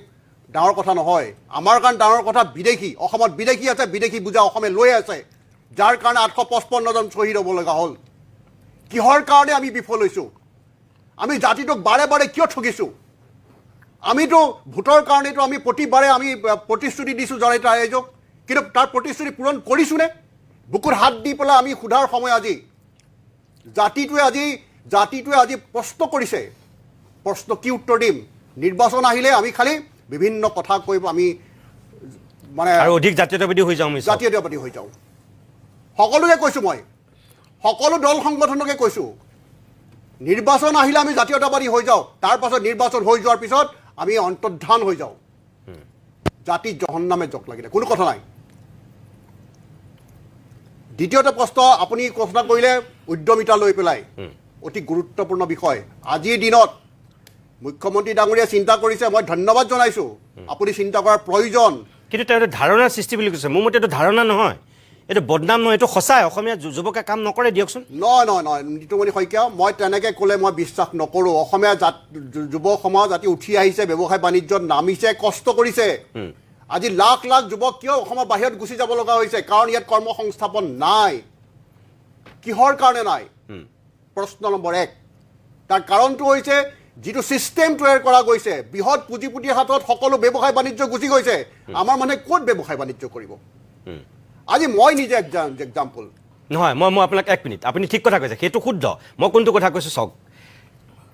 ডাঙৰ কথা নহয়। আমাৰ কাৰণে ডাঙৰ কথা বিদেশী, অসমত বিদেশী আছে, বিদেশী বুজা অসমে লৈ আছে, যাৰ কাৰণে 855 জন শ্বহীদ হ'ব লগা হ'ল। কিহৰ কাৰণে আমি বিফল হৈছোঁ? আমি জাতিটোক বাৰে বাৰে কিয় ঠগিছোঁ? আমিতো ভোটৰ কাৰণেতো আমি প্ৰতিবাৰে আমি প্ৰতিশ্ৰুতি দিছোঁ জৰাই ৰাইজক, কিন্তু তাৰ প্ৰতিশ্ৰুতি পূৰণ কৰিছোঁনে? বুকুত হাত দি পেলাই আমি সোধাৰ সময় আজি। জাতিটোৱে আজি প্ৰশ্ন কৰিছে, প্ৰশ্ন কি উত্তৰ দিম? নিৰ্বাচন আহিলে আমি খালি বিভিন্ন কথা কৈ আমি মানে আৰু অধিক জাতীয়তাবাদী হৈ যাওঁ। সকলোকে কৈছোঁ, মই সকলো দল সংগঠনকে কৈছোঁ, নিৰ্বাচন আহিলে আমি জাতীয়তাবাদী হৈ যাওঁ, তাৰ পাছত নিৰ্বাচন হৈ যোৱাৰ পিছত আমি অন্তৰ্ধান হৈ যাওঁ, জাতি জহন্নামে জক লাগিলে, কোনো কথা নাই। দ্বিতীয়তে প্ৰশ্ন আপুনি কথা কৰিলে উদ্যমিতা লৈ পেলাই, অতি গুৰুত্বপূৰ্ণ বিষয়। আজিৰ দিনত মুখ্যমন্ত্ৰী ডাঙৰীয়াই চিন্তা কৰিছে, মই ধন্যবাদ জনাইছোঁ, আপুনি চিন্তা কৰাৰ প্ৰয়োজন। কিন্তু তেওঁ ধাৰণাৰ সৃষ্টি বুলি কৈছে, মোৰ মতে এইটো ধাৰণা নহয়, এইটো বদনাম নহয়, এইটো সঁচাই অসমীয়া যুৱকে কাম নকৰে দিয়কচোন। নহয় নিতুমণি শইকীয়া, মই তেনেকৈ ক'লে মই বিশ্বাস নকৰোঁ। অসমীয়া যুৱ সমাজ জাতি উঠি আহিছে, ব্যৱসায় বাণিজ্যত নামিছে, কষ্ট কৰিছে। আজি লাখ লাখ যুৱক কিয় অসমৰ বাহিৰত গুচি যাব লগা হৈছে? কাৰণ ইয়াত কৰ্ম সংস্থাপন নাই। কিহৰ কাৰণে নাই? প্ৰশ্ন নম্বৰ 1। তাৰ কাৰণটো হৈছে যিটো ছিষ্টেম তৈয়াৰ কৰা গৈছে, বৃহৎ পুঁজিপতিৰ হাতত সকলো ব্যৱসায় বাণিজ্য গুচি গৈছে। আমাৰ মানুহে ক'ত ব্যৱসায় বাণিজ্য কৰিব? আজি মই নিজে এক্সাম্পল নহয়, মই আপোনাক 1 মিনিট, আপুনি ঠিক কথা কৈছে, সেইটো শুদ্ধ। মই কোনটো কথা কৈছোঁ চাওক,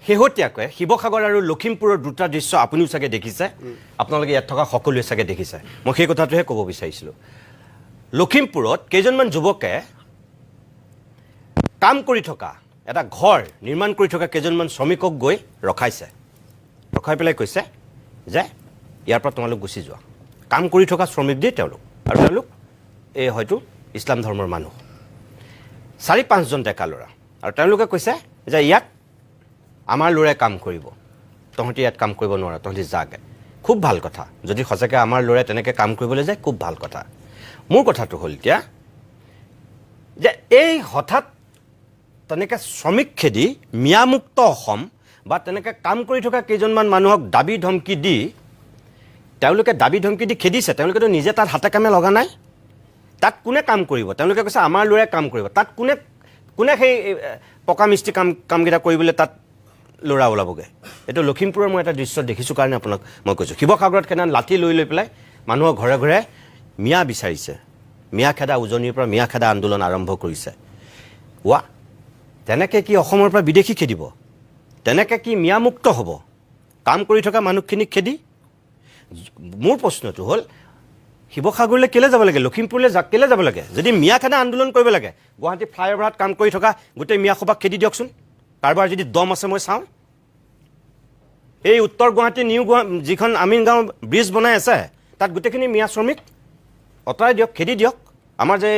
শেহতীয়াকৈ শিৱসাগৰ আৰু লখিমপুৰৰ দুটা দৃশ্য আপুনিও চাগে দেখিছে, আপোনালোকে ইয়াত থকা সকলোৱে চাগে দেখিছে। মই সেই কথাটোহে ক'ব বিচাৰিছিলোঁ। লখিমপুৰত কেইজনমান যুৱকে কাম কৰি থকা এটা ঘৰ নিৰ্মাণ কৰি থকা কেইজনমান শ্ৰমিকক গৈ ৰখাই পেলাই কৈছে যে ইয়াৰ পৰা তোমালোক গুচি যোৱা। কাম কৰি থকা শ্ৰমিক দিয়ে তেওঁলোক, আৰু তেওঁলোক এই হয়তো ইছলাম ধৰ্মৰ মানুহ, 4-5 জন ডেকা ল'ৰা, আৰু তেওঁলোকে কৈছে যে ইয়াত আমাৰ ল'ৰাই কাম কৰিব, তহঁতি ইয়াত কাম কৰিব নোৱাৰা, তহঁতি যাগে। খুব ভাল কথা, যদি সঁচাকৈ আমাৰ ল'ৰাই তেনেকৈ কাম কৰিবলৈ যায়, খুব ভাল কথা। মোৰ কথাটো হ'ল এতিয়া যে এই হঠাৎ তেনেকৈ শ্ৰমিক খেদি মিয়ামুক্ত অসম বা তেনেকৈ কাম কৰি থকা কেইজনমান মানুহক দাবী ধমকি দি খেদিছে। তেওঁলোকেতো নিজে তাত হাতে কামে লগা নাই। তাত কোনে কাম কৰিব? তেওঁলোকে কৈছে আমাৰ ল'ৰাই কাম কৰিব। তাত কোনে সেই পকা মিস্ত্ৰী কামকেইটা কৰিবলৈ তাত ল'ৰা ওলাবগৈ? এইটো লখিমপুৰৰ মই এটা দৃশ্য দেখিছোঁ কাৰণে আপোনাক মই কৈছোঁ। শিৱসাগৰত কেনে লাঠি লৈ পেলাই মানুহৰ ঘৰে ঘৰে মিয়া বিচাৰিছে, মিয়া খেদা উজনিৰ পৰা মিয়া খেদা আন্দোলন আৰম্ভ কৰিছে। তেনেকৈ কি অসমৰ পৰা বিদেশী খেদিব? তেনেকৈ কি মিয়ামুক্ত হ'ব কাম কৰি থকা মানুহখিনিক খেদি? মোৰ প্ৰশ্নটো হ'ল, শিৱসাগৰলৈ কেলৈ যাব লাগে, লখিমপুৰলৈ কেলৈ যাব লাগে? যদি মিয়া খেদা আন্দোলন কৰিব লাগে, গুৱাহাটী ফ্লাইঅভাৰত কাম কৰি থকা গোটেই মিয়াসোপাক খেদি দিয়কচোন। কাৰোবাৰ যদি দম আছে মই চাওঁ। এই উত্তৰ গুৱাহাটী নিউ যিখন আমিনগাঁও ব্ৰিজ বনাই আছে, তাত গোটেইখিনি মিয়া শ্ৰমিক অঁতৰাই দিয়ক, খেদি দিয়ক। আমাৰ যে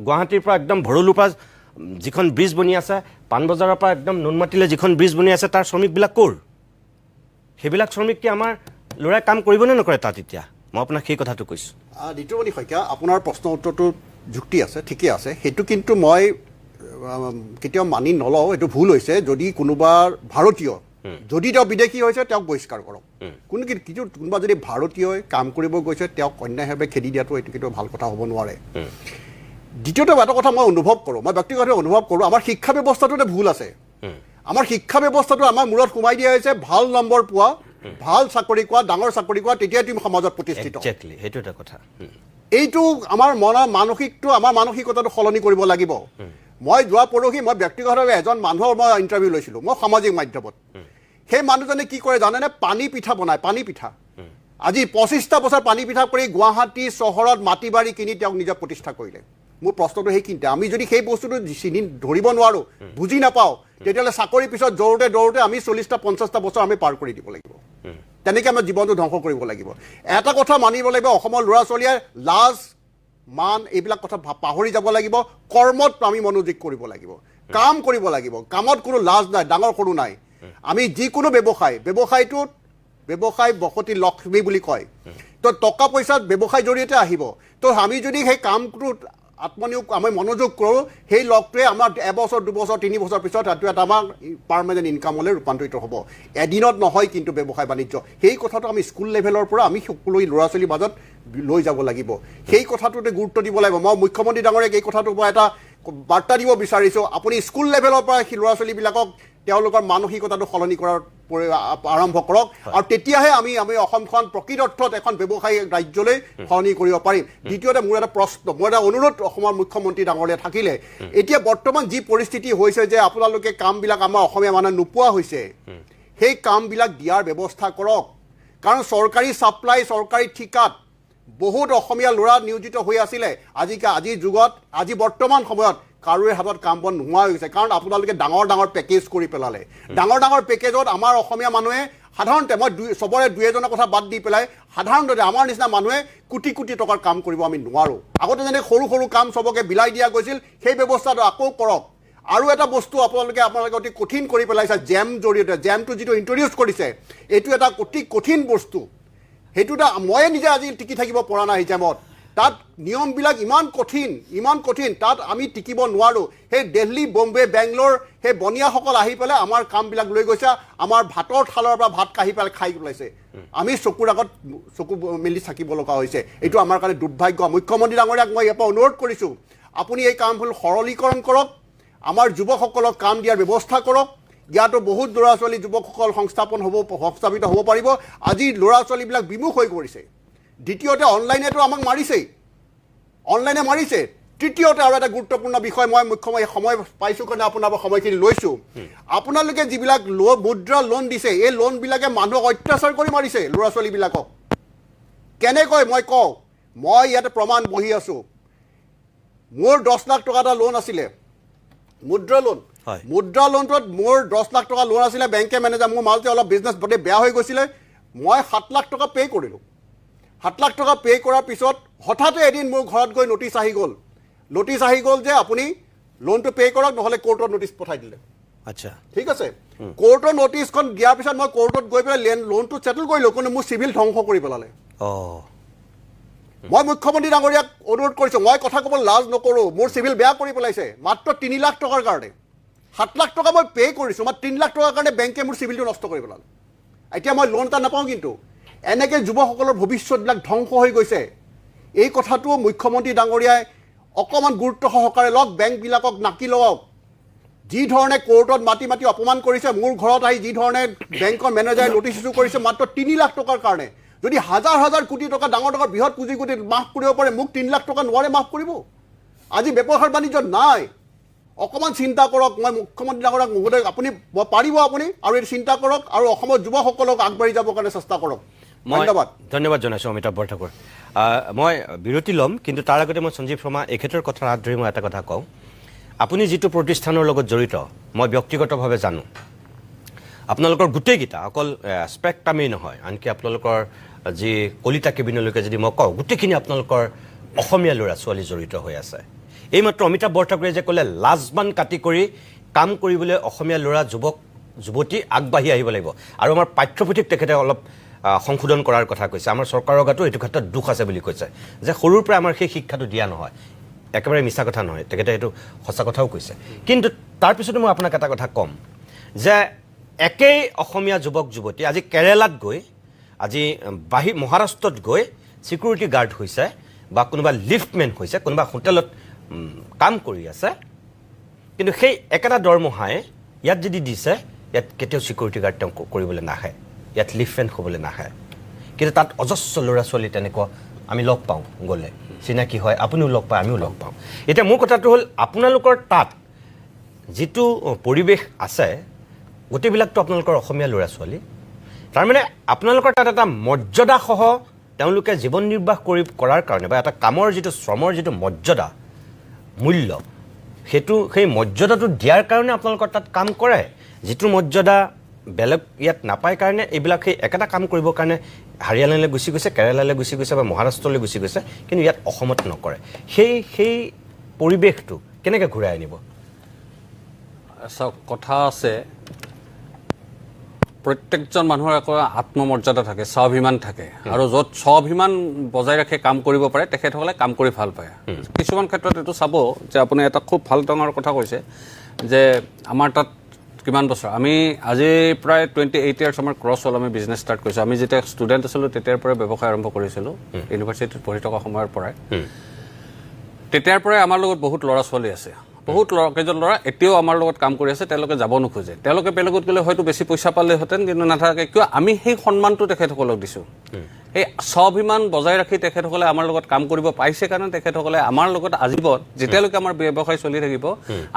গুৱাহাটীৰ পৰা একদম ভৰলুৰ পৰা যিখন ব্ৰিজ বনি আছে, পাণবজাৰৰ পৰা একদম নুনমাটিলৈ যিখন ব্ৰিজ বনি আছে, তাৰ শ্ৰমিকবিলাক ক'ৰ? সেইবিলাক শ্ৰমিক কি আমাৰ ল'ৰাই কাম কৰিবনে নকৰে তাত? এতিয়া মই আপোনাক সেই কথাটো কৈছোঁ। নিতুমণি শইকীয়া, আপোনাৰ প্ৰশ্ন উত্তৰটো যুক্তি আছে, ঠিকে আছে। সেইটো কিন্তু মই কেতিয়াও মানি নলওঁ, এইটো ভুল হৈছে। যদি কোনোবা ভাৰতীয়, যদি তেওঁ বিদেশী হৈছে, তেওঁক বহিষ্কাৰ কৰক। কিন্তু কোনোবা যদি ভাৰতীয়ই কাম কৰিব গৈছে, তেওঁক অন্যায়ভাৱে খেদি দিয়াটো এইটো কিন্তু ভাল কথা হ'ব নোৱাৰে। দ্বিতীয়তে এটা কথা মই অনুভৱ কৰোঁ, মই ব্যক্তিগতভাৱে অনুভৱ কৰোঁ, আমাৰ শিক্ষা ব্যৱস্থাটোতে ভুল আছে। আমাৰ শিক্ষা ব্যৱস্থাটো আমাৰ মূৰত সোমাই দিয়া হৈছে, ভাল নম্বৰ পোৱা, ভাল চাকৰি কোৱা, ডাঙৰ চাকৰি কোৱা, তেতিয়াই তুমি সমাজত প্ৰতিষ্ঠিত। সেইটো এটা কথা। এইটো আমাৰ আমাৰ মানসিকতাটো সলনি কৰিব লাগিব। মই যোৱা পৰহি মই ব্যক্তিগতভাৱে এজন মানুহৰ মই ইণ্টাৰভিউ লৈছিলোঁ, মই সামাজিক মাধ্যমত। সেই মানুহজনে কি কৰে জানেনে? পানী পিঠা বনায়, পানী পিঠা। আজি 25টা বছৰ পানী পিঠা কৰি গুৱাহাটী চহৰত মাটি বাৰী কিনি তেওঁক নিজে প্ৰতিষ্ঠা কৰিলে। মোৰ প্ৰশ্নটো সেইখিনিতে আমি যদি সেই বস্তুটো চিনি ধৰিব নোৱাৰোঁ বুজি নাপাওঁ তেতিয়াহ'লে চাকৰিৰ পিছত দৌৰোতে দৌৰোতে আমি 40টা 50টা বছৰ আমি পাৰ কৰি দিব লাগিব তেনেকৈ আমাৰ জীৱনটো ধ্বংস কৰিব লাগিব এটা কথা মানিব লাগিব অসমৰ ল'ৰা ছোৱালীয়ে লাজ মান এইবিলাক কথা পাহৰি যাব লাগিব কৰ্মত আমি মনোযোগ কৰিব লাগিব কাম কৰিব লাগিব কামত কোনো লাজ নাই ডাঙৰ সৰু নাই আমি যিকোনো ব্যৱসায় বসতি লক্ষ্মী বুলি কয় তো টকা পইচা ব্যৱসায় জৰিয়তে আহিব তো আমি যদি সেই কামটোত আত্মনিয়োগ আমি মনোযোগ কৰোঁ সেই লগটোৱে আমাৰ এবছৰ 2 বছৰ 3 বছৰ পিছত সেইটো এটা আমাৰ পাৰ্মানেণ্ট ইনকামলৈ ৰূপান্তৰিত হ'ব এদিনত নহয় কিন্তু ব্যৱসায় বাণিজ্য সেই কথাটো আমি স্কুল লেভেলৰ পৰা আমি সকলো ল'ৰা ছোৱালীৰ মাজত লৈ যাব লাগিব সেই কথাটোতে গুৰুত্ব দিব লাগিব মই মুখ্যমন্ত্ৰী ডাঙৰীয়াক এই কথাটোৰ পৰা এটা বাৰ্তা দিব বিচাৰিছোঁ আপুনি স্কুল লেভেলৰ পৰা সেই ল'ৰা ছোৱালীবিলাকক তেওঁলোকৰ মানসিকতাটো সলনি কৰাৰ আৰম্ভ কৰক আৰু তেতিয়াহে আমি অসমখন প্ৰকৃত অৰ্থত এখন ব্যৱসায়ী ৰাজ্যলৈ সলনি কৰিব পাৰিম দ্বিতীয়তে মোৰ এটা প্ৰশ্ন মোৰ এটা অনুৰোধ অসমৰ মুখ্যমন্ত্ৰী ডাঙৰীয়া থাকিলে এতিয়া বৰ্তমান যি পৰিস্থিতি হৈছে যে আপোনালোকে কামবিলাক আমাৰ অসমীয়া মানুহে নোপোৱা হৈছে সেই কামবিলাক দিয়াৰ ব্যৱস্থা কৰক কাৰণ চৰকাৰী ছাপ্লাই চৰকাৰী ঠিকাত বহুত অসমীয়া ল'ৰা নিয়োজিত হৈ আছিলে আজিৰ যুগত আজি বৰ্তমান সময়ত কাৰোৰে হাতত কাম বন নোহোৱা হৈ গৈছে কাৰণ আপোনালোকে ডাঙৰ পেকেজ কৰি পেলালে ডাঙৰ পেকেজত আমাৰ অসমীয়া মানুহে সাধাৰণতে মই চবৰে 2-এজনৰ কথা বাদ দি পেলাই সাধাৰণতে আমাৰ নিচিনা মানুহে কোটি টকাৰ কাম কৰিব আমি নোৱাৰোঁ আগতে যেনে সৰু কাম চবকে বিলাই দিয়া গৈছিল সেই ব্যৱস্থাটো আকৌ কৰক আৰু এটা বস্তু আপোনালোকে অতি কঠিন কৰি পেলাইছে জেম জৰিয়তে জেমটো যিটো ইণ্ট্ৰডিউচ কৰিছে এইটো এটা অতি কঠিন বস্তু সেইটো এটা ময়ে নিজে আজি টিকি থাকিব পৰা নাই জেমত তাত নিয়মবিলাক ইমান কঠিন তাত আমি টিকিব নোৱাৰোঁ সেই দিল্লী বম্বে বেংগলোৰ সেই বনিয়াসকল আহি পেলাই আমাৰ কামবিলাক লৈ গৈছে আমাৰ ভাতৰ থালৰ পৰা ভাত কাঢ়ি পেলাই খাই পেলাইছে আমি চকুৰ আগত চকু মেলি থাকিব লগা হৈছে এইটো আমাৰ কাৰণে দুৰ্ভাগ্য মুখ্যমন্ত্ৰী ডাঙৰীয়াক মই ইয়াৰ পৰা অনুৰোধ কৰিছোঁ আপুনি এই কামবোৰ সৰলীকৰণ কৰক আমাৰ যুৱকসকলক কাম দিয়াৰ ব্যৱস্থা কৰক ইয়াতো বহুত ল'ৰা ছোৱালী যুৱকসকল সংস্থাপিত হ'ব পাৰিব আজি ল'ৰা ছোৱালীবিলাক বিমুখ হৈ পৰিছে দ্বিতীয়তে অনলাইনেতো আমাক মাৰিছে তৃতীয়তে আৰু এটা গুৰুত্বপূৰ্ণ বিষয় মই মুখ্যমন্ত্ৰী সময় পাইছোঁ কাৰণে আপোনাৰ সময়খিনি লৈছোঁ আপোনালোকে যিবিলাক মুদ্ৰা লোন দিছে এই লোনবিলাকে মানুহক অত্যাচাৰ কৰি মাৰিছে ল'ৰা ছোৱালীবিলাকক কেনেকৈ মই কওঁ মই ইয়াতে প্ৰমাণ বহি আছোঁ মোৰ 10 লাখ টকা এটা লোন আছিলে মুদ্ৰা লোনটোত মোৰ 10 লাখ টকা লোন আছিলে বেংকে মেনেজাৰ মোৰ মাজতে অলপ বিজনেছ গোটেই বেয়া হৈ গৈছিলে মই 7 লাখ টকা পে' কৰিলোঁ 7 লাখ টকা পে' কৰাৰ পিছত হঠাতে এদিন মোৰ ঘৰত গৈ নটিচ আহি গ'ল যে আপুনি লোনটো পে' কৰক নহ'লে কোৰ্টত নটিচ পঠাই দিলে আচ্ছা ঠিক আছে কোৰ্টৰ নটিচখন দিয়াৰ পিছত মই কোৰ্টত গৈ পেলাই লোনটো ছেটেল কৰিলোঁ কিন্তু মোৰ চিভিল ধ্বংস কৰি পেলালে মই মুখ্যমন্ত্ৰী ডাঙৰীয়াক অনুৰোধ কৰিছোঁ মই কথা ক'ব লাজ নকৰোঁ মোৰ চিভিল বেয়া কৰি পেলাইছে মাত্ৰ 3 লাখ টকাৰ কাৰণে 7 লাখ টকা মই পে' কৰিছোঁ মই 3 লাখ টকাৰ কাৰণে বেংকে মোৰ চিভিলটো নষ্ট কৰি পেলালে এতিয়া মই লোন এটা নাপাওঁ কিন্তু এনেকৈ যুৱকসকলৰ ভৱিষ্যতবিলাক ধ্বংস হৈ গৈছে এই কথাটো মুখ্যমন্ত্ৰী ডাঙৰীয়াই অকণমান গুৰুত্ব সহকাৰে লওক বেংকবিলাকক নাকি লওক যি ধৰণে কোৰ্টত মাতি অপমান কৰিছে মোৰ ঘৰত আহি যি ধৰণে বেংকৰ মেনেজাৰে নটিচ ইছ্যু কৰিছে মাত্ৰ 3 লাখ টকাৰ কাৰণে যদি হাজাৰ কোটি টকা ডাঙৰ বৃহৎ পুঁজি মাফ কৰিব পাৰে মোক 3 লাখ টকা নোৱাৰে মাফ কৰিব আজি ব্যৱসায় বাণিজ্য নাই অকণমান চিন্তা কৰক মই মুখ্যমন্ত্ৰী ডাঙৰীয়াক আপুনি পাৰিব আপুনি আৰু এই চিন্তা কৰক আৰু অসমৰ যুৱকসকলক আগবাঢ়ি যাবৰ কাৰণে চেষ্টা কৰক ধন্যবাদ জনাইছোঁ অমিতাভ বৰঠাকুৰ মই বিৰতি ল'ম কিন্তু তাৰ আগতে মই সঞ্জীৱ শৰ্মা এখেতৰ কথা হাত ধৰি মই এটা কথা কওঁ আপুনি যিটো প্ৰতিষ্ঠানৰ লগত জড়িত মই ব্যক্তিগতভাৱে জানো আপোনালোকৰ গোটেইকেইটা অকল স্পেক্ট্ৰামেই নহয় আনকি আপোনালোকৰ যি কলিতা কেবিনলৈকে যদি মই কওঁ গোটেইখিনি আপোনালোকৰ অসমীয়া ল'ৰা ছোৱালী জড়িত হৈ আছে এইমাত্ৰ অমিতাভ বৰঠাকুৰে যে ক'লে লাজমান কাটি কৰি কাম কৰিবলৈ অসমীয়া ল'ৰা যুৱক যুৱতী আগবাঢ়ি আহিব লাগিব আৰু আমাৰ পাঠ্যপুথিক তেখেতে অলপ সংশোধন কৰাৰ কথা কৈছে আমাৰ চৰকাৰৰ গাতো এইটো ক্ষেত্ৰত দুখ আছে বুলি কৈছে যে সৰুৰ পৰা আমাৰ সেই শিক্ষাটো দিয়া নহয় একেবাৰে মিছা কথা নহয় তেখেতে এইটো সঁচা কথাও কৈছে কিন্তু তাৰপিছতো মই আপোনাক এটা কথা ক'ম যে একেই অসমীয়া যুৱক যুৱতী আজি কেৰেলাত গৈ আজি মহাৰাষ্ট্ৰত গৈ ছিকিউৰিটি গাৰ্ড হৈছে বা কোনোবা লিফ্টমেন হৈছে কোনোবা হোটেলত কাম কৰি আছে কিন্তু সেই একেটা দৰমহাই ইয়াত যদি দিছে ইয়াত কেতিয়াও ছিকিউৰিটি গাৰ্ড তেওঁ কৰিবলৈ নাহে ইয়াত লিফ্টমেন হ'বলৈ নাহে কিন্তু তাত অজস্ৰ ল'ৰা ছোৱালী তেনেকুৱা আমি লগ পাওঁ গ'লে চিনাকি হয় আপুনিও লগ পায় আমিও লগ পাওঁ এতিয়া মোৰ কথাটো হ'ল আপোনালোকৰ তাত যিটো পৰিৱেশ আছে গোটেইবিলাকতো আপোনালোকৰ অসমীয়া ল'ৰা ছোৱালী তাৰমানে আপোনালোকৰ তাত এটা মৰ্যাদাসহ তেওঁলোকে জীৱন নিৰ্বাহ কৰাৰ কাৰণে বা এটা কামৰ যিটো শ্ৰমৰ যিটো মৰ্যাদা মূল্য সেইটো সেই মৰ্যাদাটো দিয়াৰ কাৰণে আপোনালোকৰ তাত কাম কৰে, যিটো মৰ্যাদা বেলেগ ইয়াত নাপায় কাৰণে এইবিলাক সেই একেটা কাম কৰিবৰ কাৰণে হাৰিয়ানালৈ গুচি গৈছে, কেৰালালৈ গুচি গৈছে বা মহাৰাষ্ট্ৰলৈ গুচি গৈছে, কিন্তু ইয়াত অসমত নকৰে। সেই পৰিৱেশটো কেনেকৈ ঘূৰাই আনিব? চাওক, কথা আছে, প্ৰত্যেকজন মানুহৰ একো আত্মমৰ্যাদা থাকে, স্বাভিমান থাকে, আৰু য'ত স্বাভিমান বজাই ৰাখি কাম কৰিব পাৰে তেখেতসকলে কাম কৰি ভাল পায়। কিছুমান ক্ষেত্ৰত এইটো চাব যে আপুনি এটা খুব ভাল ডাঙৰ কথা কৈছে যে আমাৰ তাত কিমান বছৰ, আমি আজি প্ৰায় 28 ইয়াৰ্ছ আমাৰ ক্ৰছ হ'ল, আমি বিজনেছ ষ্টাৰ্ট কৰিছোঁ। আমি যেতিয়া ষ্টুডেণ্ট আছিলোঁ তেতিয়াৰ পৰাই ব্যৱসায় আৰম্ভ কৰিছিলোঁ, ইউনিভাৰ্চিটিত পঢ়ি থকা সময়ৰ পৰাই। তেতিয়াৰ পৰাই আমাৰ লগত বহুত ল'ৰা ছোৱালী আছে, বহুত কেইজন ল'ৰা এতিয়াও আমাৰ লগত কাম কৰি আছে। তেওঁলোকে যাব নোখোজে, তেওঁলোকে বেলেগত গ'লে হয়তো বেছি পইচা পালেহেঁতেন, কিন্তু নাথাকে। কিয়? আমি সেই সন্মানটো তেখেতসকলক দিছোঁ। সেই স্বাভিমান বজাই ৰাখি তেখেতসকলে আমাৰ লগত কাম কৰিব পাইছে কাৰণে তেখেতসকলে আমাৰ লগত আজীৱন, যেতিয়ালৈকে আমাৰ ব্যৱসায় চলি থাকিব,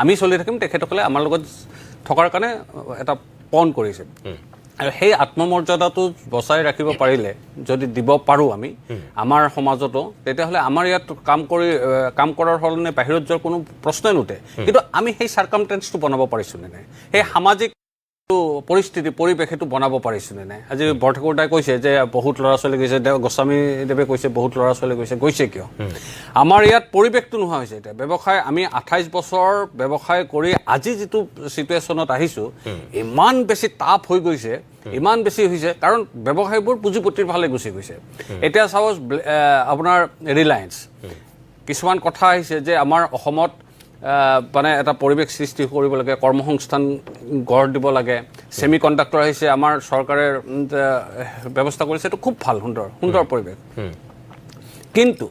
আমি চলি থাকিম, তেখেতসকলে আমাৰ লগত থকাৰ কাৰণে এটা পণ কৰিছে। আৰু সেই আত্মমৰ্যাদাটো বচাই ৰাখিব পাৰিলে, যদি দিব পাৰোঁ আমি আমাৰ সমাজতো, তেতিয়াহ'লে আমাৰ ইয়াত কাম কৰাৰ সলনি বাহিৰত যোৱাৰ কোনো প্ৰশ্নই নুঠে। কিন্তু আমি সেই চাৰ্কামটেঞ্চটো বনাব পাৰিছোঁ নে নাই, সেই সামাজিক পৰিস্থিতি পৰিৱেশ সেইটো বনাব পাৰিছোঁ নে নাই। আজি বৰঠাকুৰদাই কৈছে যে বহুত ল'ৰা ছোৱালী গৈছে, গোস্বামীদেৱে কৈছে বহুত ল'ৰা ছোৱালী গৈছে কিয়? আমাৰ ইয়াত পৰিৱেশটো নোহোৱা হৈছে। এতিয়া ব্যৱসায়, আমি 28 বছৰ ব্যৱসায় কৰি আজি যিটো চিটুৱেশ্যনত আহিছোঁ, ইমান বেছি টাফ হৈ গৈছে, ইমান বেছি হৈছে, কাৰণ ব্যৱসায়বোৰ পুঁজিপতিৰ ফালে গুচি গৈছে। এতিয়া চাওক, আপোনাৰ ৰিলায়েন্স, কিছুমান কথা আহিছে যে আমাৰ অসমত মানে এটা পৰিৱেশ সৃষ্টি কৰিব লাগে, কৰ্মসংস্থান গঢ় দিব লাগে, ছেমি কণ্ডাক্টৰ আহিছে, আমাৰ চৰকাৰে ব্যৱস্থা কৰিছে, এইটো খুব ভাল, সুন্দৰ পৰিৱেশ। কিন্তু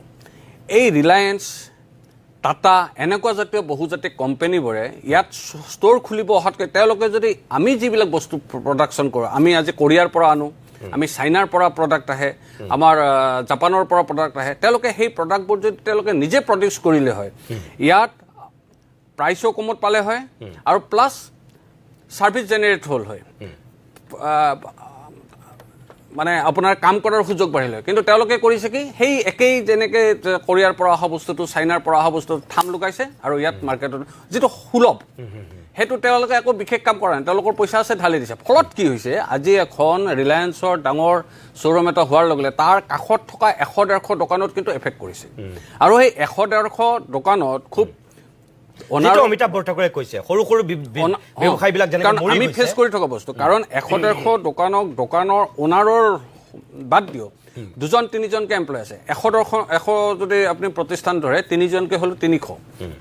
এই ৰিলায়েন্স, টাটা, এনেকুৱা জাতীয় বহুজাতিক কোম্পানীবোৰে ইয়াত ষ্ট'ৰ খুলিব অহাতকৈ তেওঁলোকে যদি আমি যিবিলাক বস্তু প্ৰডাকশ্যন কৰোঁ, আমি আজি কোৰিয়াৰ পৰা আনো, আমি চাইনাৰ পৰা প্ৰডাক্ট আহে, আমাৰ জাপানৰ পৰা প্ৰডাক্ট আহে, তেওঁলোকে সেই প্ৰডাক্টবোৰ যদি তেওঁলোকে নিজে প্ৰডিউচ কৰিলে হয়, ইয়াত প্ৰাইচো কমত পালে হয়, আৰু প্লাছ ছাৰ্ভিচ জেনেৰেট হ'ল হয়, মানে আপোনাৰ কাম কৰাৰ সুযোগ বাঢ়িলে। কিন্তু তেওঁলোকে কৰিছে কি, সেই একেই যেনেকৈ কোৰিয়াৰ পৰা অহা বস্তুটো, চাইনাৰ পৰা অহা বস্তুটো থাম লগাইছে, আৰু ইয়াত মাৰ্কেটত যিটো সুলভ, সেইটো তেওঁলোকে একো বিশেষ কাম কৰা নাই, তেওঁলোকৰ পইচা আছে ঢালি দিছে। ফলত কি হৈছে, আজি এখন ৰিলায়েন্সৰ ডাঙৰ শ্ব'ৰুম এটা হোৱাৰ লগে লগে তাৰ কাষত থকা 100-150 দোকানত কিন্তু এফেক্ট কৰিছে। আৰু সেই 100-150 দোকানত খুব অমিতাভ বৰঠাকুৰে কৈছে, সৰু সৰু ব্যৱসায়ীবিলাক আমি ফেচ কৰি থকা বস্তু, কাৰণ 100-150 দোকানৰ অনাৰৰ বাদ দিয়ক, 2-3জনকে এমপ্লয় আছে। 100 যদি আপুনি প্ৰতিষ্ঠান ধৰে, 3জনকে হ'লে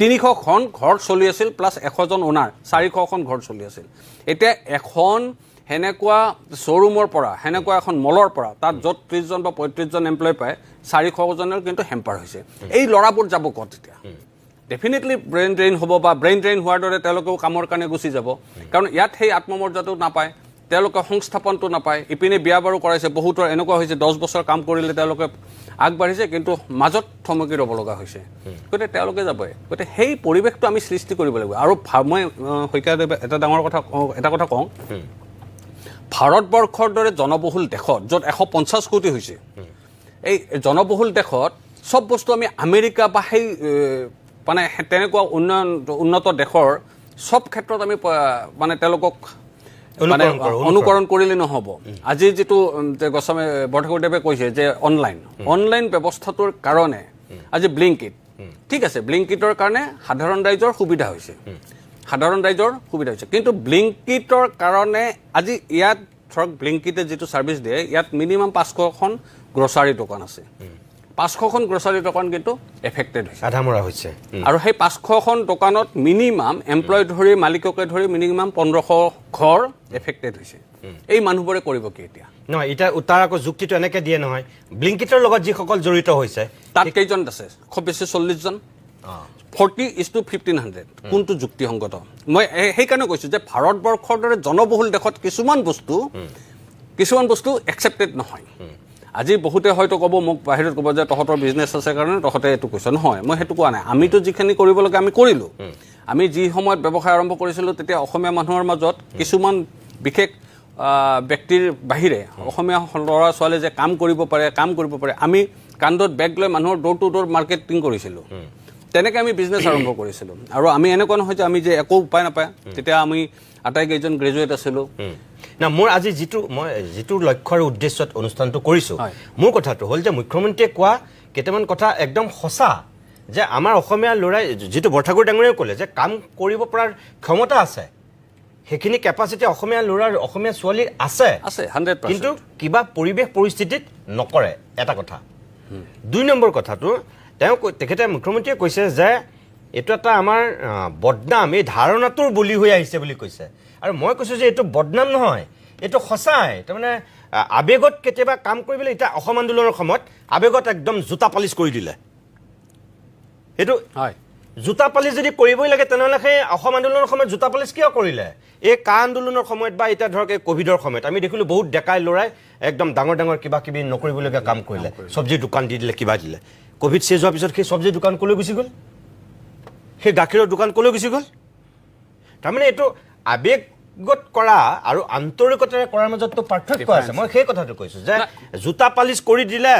300খন ঘৰ চলি আছিল, প্লাছ 100জন অনাৰ, 400খন ঘৰ চলি আছিল। এতিয়া এখন সেনেকুৱা শ্ব'ৰুমৰ পৰা, সেনেকুৱা এখন মলৰ পৰা, তাত য'ত 30জন বা 35জন এমপ্লয় পায়, 400জনৰ কিন্তু হেম্পাৰ হৈছে। এই ল'ৰাবোৰ যাব ক'ত এতিয়া? ডেফিনেটলি ব্ৰেইন ড্ৰেইন হ'ব, বা ব্ৰেইন ড্ৰেইন হোৱাৰ দৰে তেওঁলোকেও কামৰ কাৰণে গুচি যাব, কাৰণ ইয়াত সেই আত্মমৰ্যাদাটো নাপায়, তেওঁলোকে সংস্থাপনটো নাপায়। ইপিনে বিয়া বাৰু কৰাইছে, বহুতৰ এনেকুৱা হৈছে 10 বছৰ কাম কৰিলে তেওঁলোকে আগবাঢ়িছে, কিন্তু মাজত থমকি ৰ'ব লগা হৈছে, গতিকে তেওঁলোকে যাবই। গতিকে সেই পৰিৱেশটো আমি সৃষ্টি কৰিব লাগিব। আৰু মই শইকীয়াদেৱে এটা কথা কওঁ, ভাৰতবৰ্ষৰ দৰে জনবহুল দেশত, য'ত 150 কোটি হৈছে, এই জনবহুল দেশত চব বস্তু আমি আমেৰিকা বা সেই মানে তেনেকুৱা উন্নত দেশৰ চব ক্ষেত্ৰত আমি মানে তেওঁলোকক অনুকৰণ কৰিলে নহ'ব। আজি যিটো গোস্বামী বৰঠাকুৰদেৱে কৈছে যে অনলাইন ব্যৱস্থাটোৰ কাৰণে আজি ব্লিংকিট, ঠিক আছে, ব্লিংকিটৰ কাৰণে সাধাৰণ ৰাইজৰ সুবিধা হৈছে, কিন্তু ব্লিংকিটৰ কাৰণে আজি ইয়াত ধৰক ব্লিংকিটে যিটো ছাৰ্ভিচ দিয়ে, ইয়াত মিনিমাম 500খন গ্ৰছাৰী দোকান আছে, 500খন গ্ৰছাৰী দোকান কিন্তু এফেক্টেড হৈছে, আধামৰা হৈছে। আৰু সেই 500খন দোকানত মিনিমাম এমপ্লয় ধৰি মালিককে ধৰি মিনিমাম 1500 ঘৰ এফেক্টেড হৈছে। এই মানুহবোৰে কৰিব কি এতিয়া? নহয়, এতিয়া তাৰ আকৌ যুক্তিটো এনেকৈ দিয়ে নহয়, ব্লিংকিটৰ লগত যিসকল জড়িত হৈছে তাত কেইজন আছে? খুব বেছি 40জন, 40:1500। কোনটো যুক্তিসংগত? মই সেইকাৰণে কৈছোঁ যে ভাৰতবৰ্ষৰ দৰে জনবহুল দেশত কিছুমান বস্তু একচেপ্টেড নহয়। আজি বহুতে হয়তো ক'ব, মোক বাহিৰত ক'ব যে তহঁতৰ বিজনেছ আছে কাৰণে তহঁতে এইটো কৈছ। নহয়, মই সেইটো কোৱা নাই। আমিতো যিখিনি কৰিব লাগে আমি কৰিলোঁ। আমি যি সময়ত ব্যৱসায় আৰম্ভ কৰিছিলোঁ, তেতিয়া অসমীয়া মানুহৰ মাজত কিছুমান বিশেষ ব্যক্তিৰ বাহিৰে অসমীয়া ল'ৰা ছোৱালীয়ে যে কাম কৰিব পাৰে, আমি কান্ধত বেগ লৈ মানুহৰ ড'ৰ টু ড'ৰ মাৰ্কেটিং কৰিছিলোঁ। তেনেকৈ আমি বিজনেছ আৰম্ভ কৰিছিলোঁ আৰু আমি এনেকুৱা নহয় যে আমি যে একো উপায় নাপায় তেতিয়া আমি আটাইকেইজন গ্ৰেজুৱেট আছিলোঁ না মোৰ আজি যিটো লক্ষ্য আৰু উদ্দেশ্যত অনুষ্ঠানটো কৰিছোঁ মোৰ কথাটো হ'ল যে মুখ্যমন্ত্ৰীয়ে কোৱা কেইটামান কথা একদম সঁচা যে আমাৰ অসমীয়া ল'ৰাই যিটো বৰঠাকুৰ ডাঙৰীয়াই ক'লে যে কাম কৰিব পৰাৰ ক্ষমতা আছে সেইখিনি কেপাচিটি অসমীয়া ল'ৰাৰ অসমীয়া ছোৱালীৰ আছে 100%। কিন্তু কিবা পৰিৱেশ পৰিস্থিতিত নকৰে এটা কথা 2 নম্বৰ কথাটো তেখেতে মুখ্যমন্ত্ৰীয়ে কৈছে যে এইটো এটা আমাৰ বদনাম এই ধাৰণাটোৰ বলি হৈ আহিছে বুলি কৈছে আৰু মই কৈছোঁ যে এইটো বদনাম নহয় এইটো সঁচাই তাৰমানে আৱেগত কেতিয়াবা কাম কৰিবলৈ এতিয়া অসম আন্দোলনৰ সময়ত আৱেগত একদম জোতা পালিচ কৰি দিলে এইটো হয় জোতা পালিচ যদি কৰিবই লাগে তেনেহ'লে সেই অসম আন্দোলনৰ সময়ত জোতা পালিচ কিয় কৰিলে এই কা আন্দোলনৰ সময়ত বা এতিয়া ধৰক এই কোভিডৰ সময়ত আমি দেখিলোঁ বহুত ডেকাই ল'ৰাই একদম ডাঙৰ ডাঙৰ কিবা কিবি নকৰিবলগীয়া কাম কৰিলে চব্জিৰ দোকান দি দিলে কিবা দিলে কোভিড শেষ হোৱাৰ পিছত সেই চব্জিৰ দোকান ক'লৈ গুচি গ'ল সেই গাখীৰৰ দোকান ক'লৈ গুচি গ'ল তাৰমানে এইটো আৱেগত কৰা আৰু আন্তৰিকতাৰে কৰাৰ মাজততো পাৰ্থক্য আছে মই সেই কথাটো কৈছোঁ যে জোতা পালিচ কৰি দিলে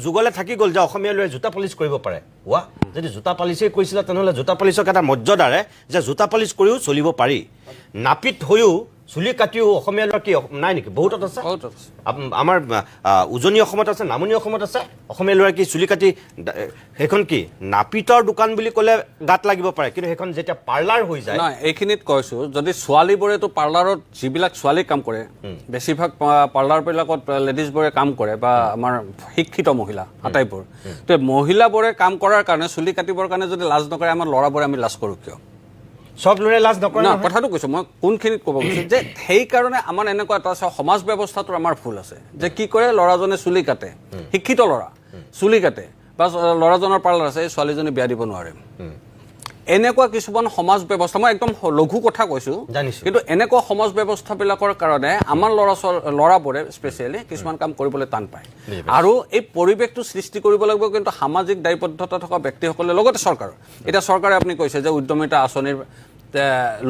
যুগলে থাকি গ'ল যে অসমীয়া ল'ৰাই জোতা পালিচ কৰিব পাৰে ৱা যদি জোতা পালিচেই কৈছিলে তেনেহ'লে জোতা পালিচক এটা মৰ্যাদাৰে যে জোতা পালিচ কৰিও চলিব পাৰি নাপিত হৈও চুলি কাটিও অসমীয়া ল'ৰা কি নাই নেকি বহুতত আছে আমাৰ উজনি অসমত আছে নামনি অসমত আছে অসমীয়া ল'ৰা কি চুলি কাটি সেইখন কি নাপিতৰ দোকান বুলি ক'লে গাত লাগিব পাৰে কিন্তু সেইখন যেতিয়া পাৰ্লাৰ হৈ যায় নাই এইখিনিত কৈছোঁ যদি ছোৱালীবোৰেতো পাৰ্লাৰত যিবিলাক ছোৱালী কাম কৰে বেছিভাগ পাৰ্লাৰবিলাকত লেডিজবোৰে কাম কৰে বা আমাৰ শিক্ষিত মহিলা আটাইবোৰ তো মহিলাবোৰে কাম কৰাৰ কাৰণে চুলি কাটিবৰ কাৰণে যদি লাজ নকৰে আমাৰ ল'ৰাবোৰে আমি লাজ কৰোঁ কিয় সব ল'ৰাই লাজ নকৰে না কথাটো কৈছোঁ মই কোনখিনিত ক'ব গৈছোঁ যে সেইকাৰণে আমাৰ এনেকুৱা এটা সমাজ ব্যৱস্থাটোৰ আমাৰ ভুল আছে যে কি কৰে ল'ৰাজনে চুলি কাটে শিক্ষিত ল'ৰা চুলি কাটে বা ল'ৰাজনৰ পাৰ্লাৰ আছে এই ছোৱালীজনী বিয়া দিব নোৱাৰে এনেকুৱা কিছুমান সমাজ ব্যৱস্থা মই একদম লঘু কথা কৈছোঁ কিন্তু এনেকুৱা সমাজ ব্যৱস্থাবিলাকৰ কাৰণে আমাৰ ল'ৰাবোৰে স্পেচিয়েলি কিছুমান কাম কৰিবলৈ টান পায় আৰু এই পৰিৱেশটো সৃষ্টি কৰিব লাগিব কিন্তু সামাজিক দায়বদ্ধতা থকা ব্যক্তিসকলে লগতে চৰকাৰ এতিয়া চৰকাৰে আপুনি কৈছে যে উদ্যমিতা আঁচনিৰ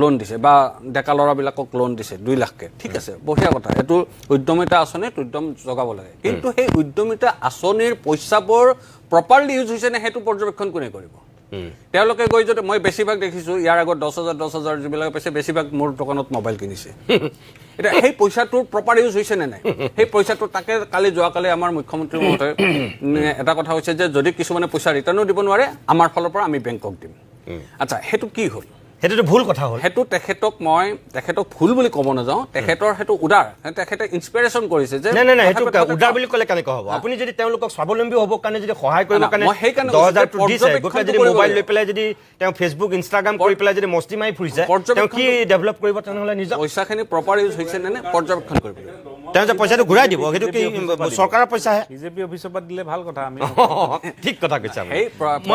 লোন দিছে বা ডেকা ল'ৰাবিলাকক লোন দিছে 2 লাখকৈ ঠিক আছে বঢ়িয়া কথা এইটো উদ্যমিতা আঁচনিত উদ্যম জগাব লাগে কিন্তু সেই উদ্যমিতা আঁচনিৰ পইচাবোৰ প্ৰপাৰলি ইউজ হৈছে নে সেইটো পৰ্যবেক্ষণ কোনে কৰিব তেওঁলোকে গৈ যদি মই বেছিভাগ দেখিছোঁ ইয়াৰ আগত 10,000 যিবিলাকে পাইছে বেছিভাগ মোৰ দোকানত মোবাইল কিনিছে এতিয়া সেই পইচাটোৰ প্ৰপাৰ ইউজ হৈছে নে নাই সেই পইচাটো তাকে যোৱাকালি আমাৰ মুখ্যমন্ত্ৰী মহোদয় এটা কথা হৈছে যে যদি কিছুমানে পইচা ৰিটাৰ্ণো দিব নোৱাৰে আমাৰ ফালৰ পৰা আমি বেংকক দিম আচ্ছা সেইটো কি হ'ল সেইটোতো ভুল কথা হ'ল সেইটো তেখেতক ভুল বুলি ক'ব নাযাওঁ তেখেতৰ সেইটো উদাৰ তেখেতে ইনস্পিৰেশ্যন কৰিছে যে নাই সেইটো উদাৰ বুলি ক'লে কেনেকৈ হ'ব আপুনি যদি তেওঁলোকক স্বাৱলম্বী হ'বৰ কাৰণে যদি সহায় কৰিবৰ কাৰণে 10,000 দিছে গৈ যদি মোবাইল লৈ পেলাই যদি তেওঁ ফেচবুক ইনষ্টাগ্ৰাম কৰি পেলাই যদি মস্তি মাৰি ফুৰিছে তেওঁ কি ডেভেলপ কৰিব তেনেহ'লে নিজৰ পইচাখিনি প্ৰপাৰ ইউজ হৈছে নে পৰ্যবেক্ষণ কৰিব তেওঁ যে পইচাটো ঘূৰাই দিব সেইটো কি চৰকাৰৰ পইচাহে বিজেপি অফিচৰ পৰা দিলে ভাল কথা আমি ঠিক কথা কৈছে মই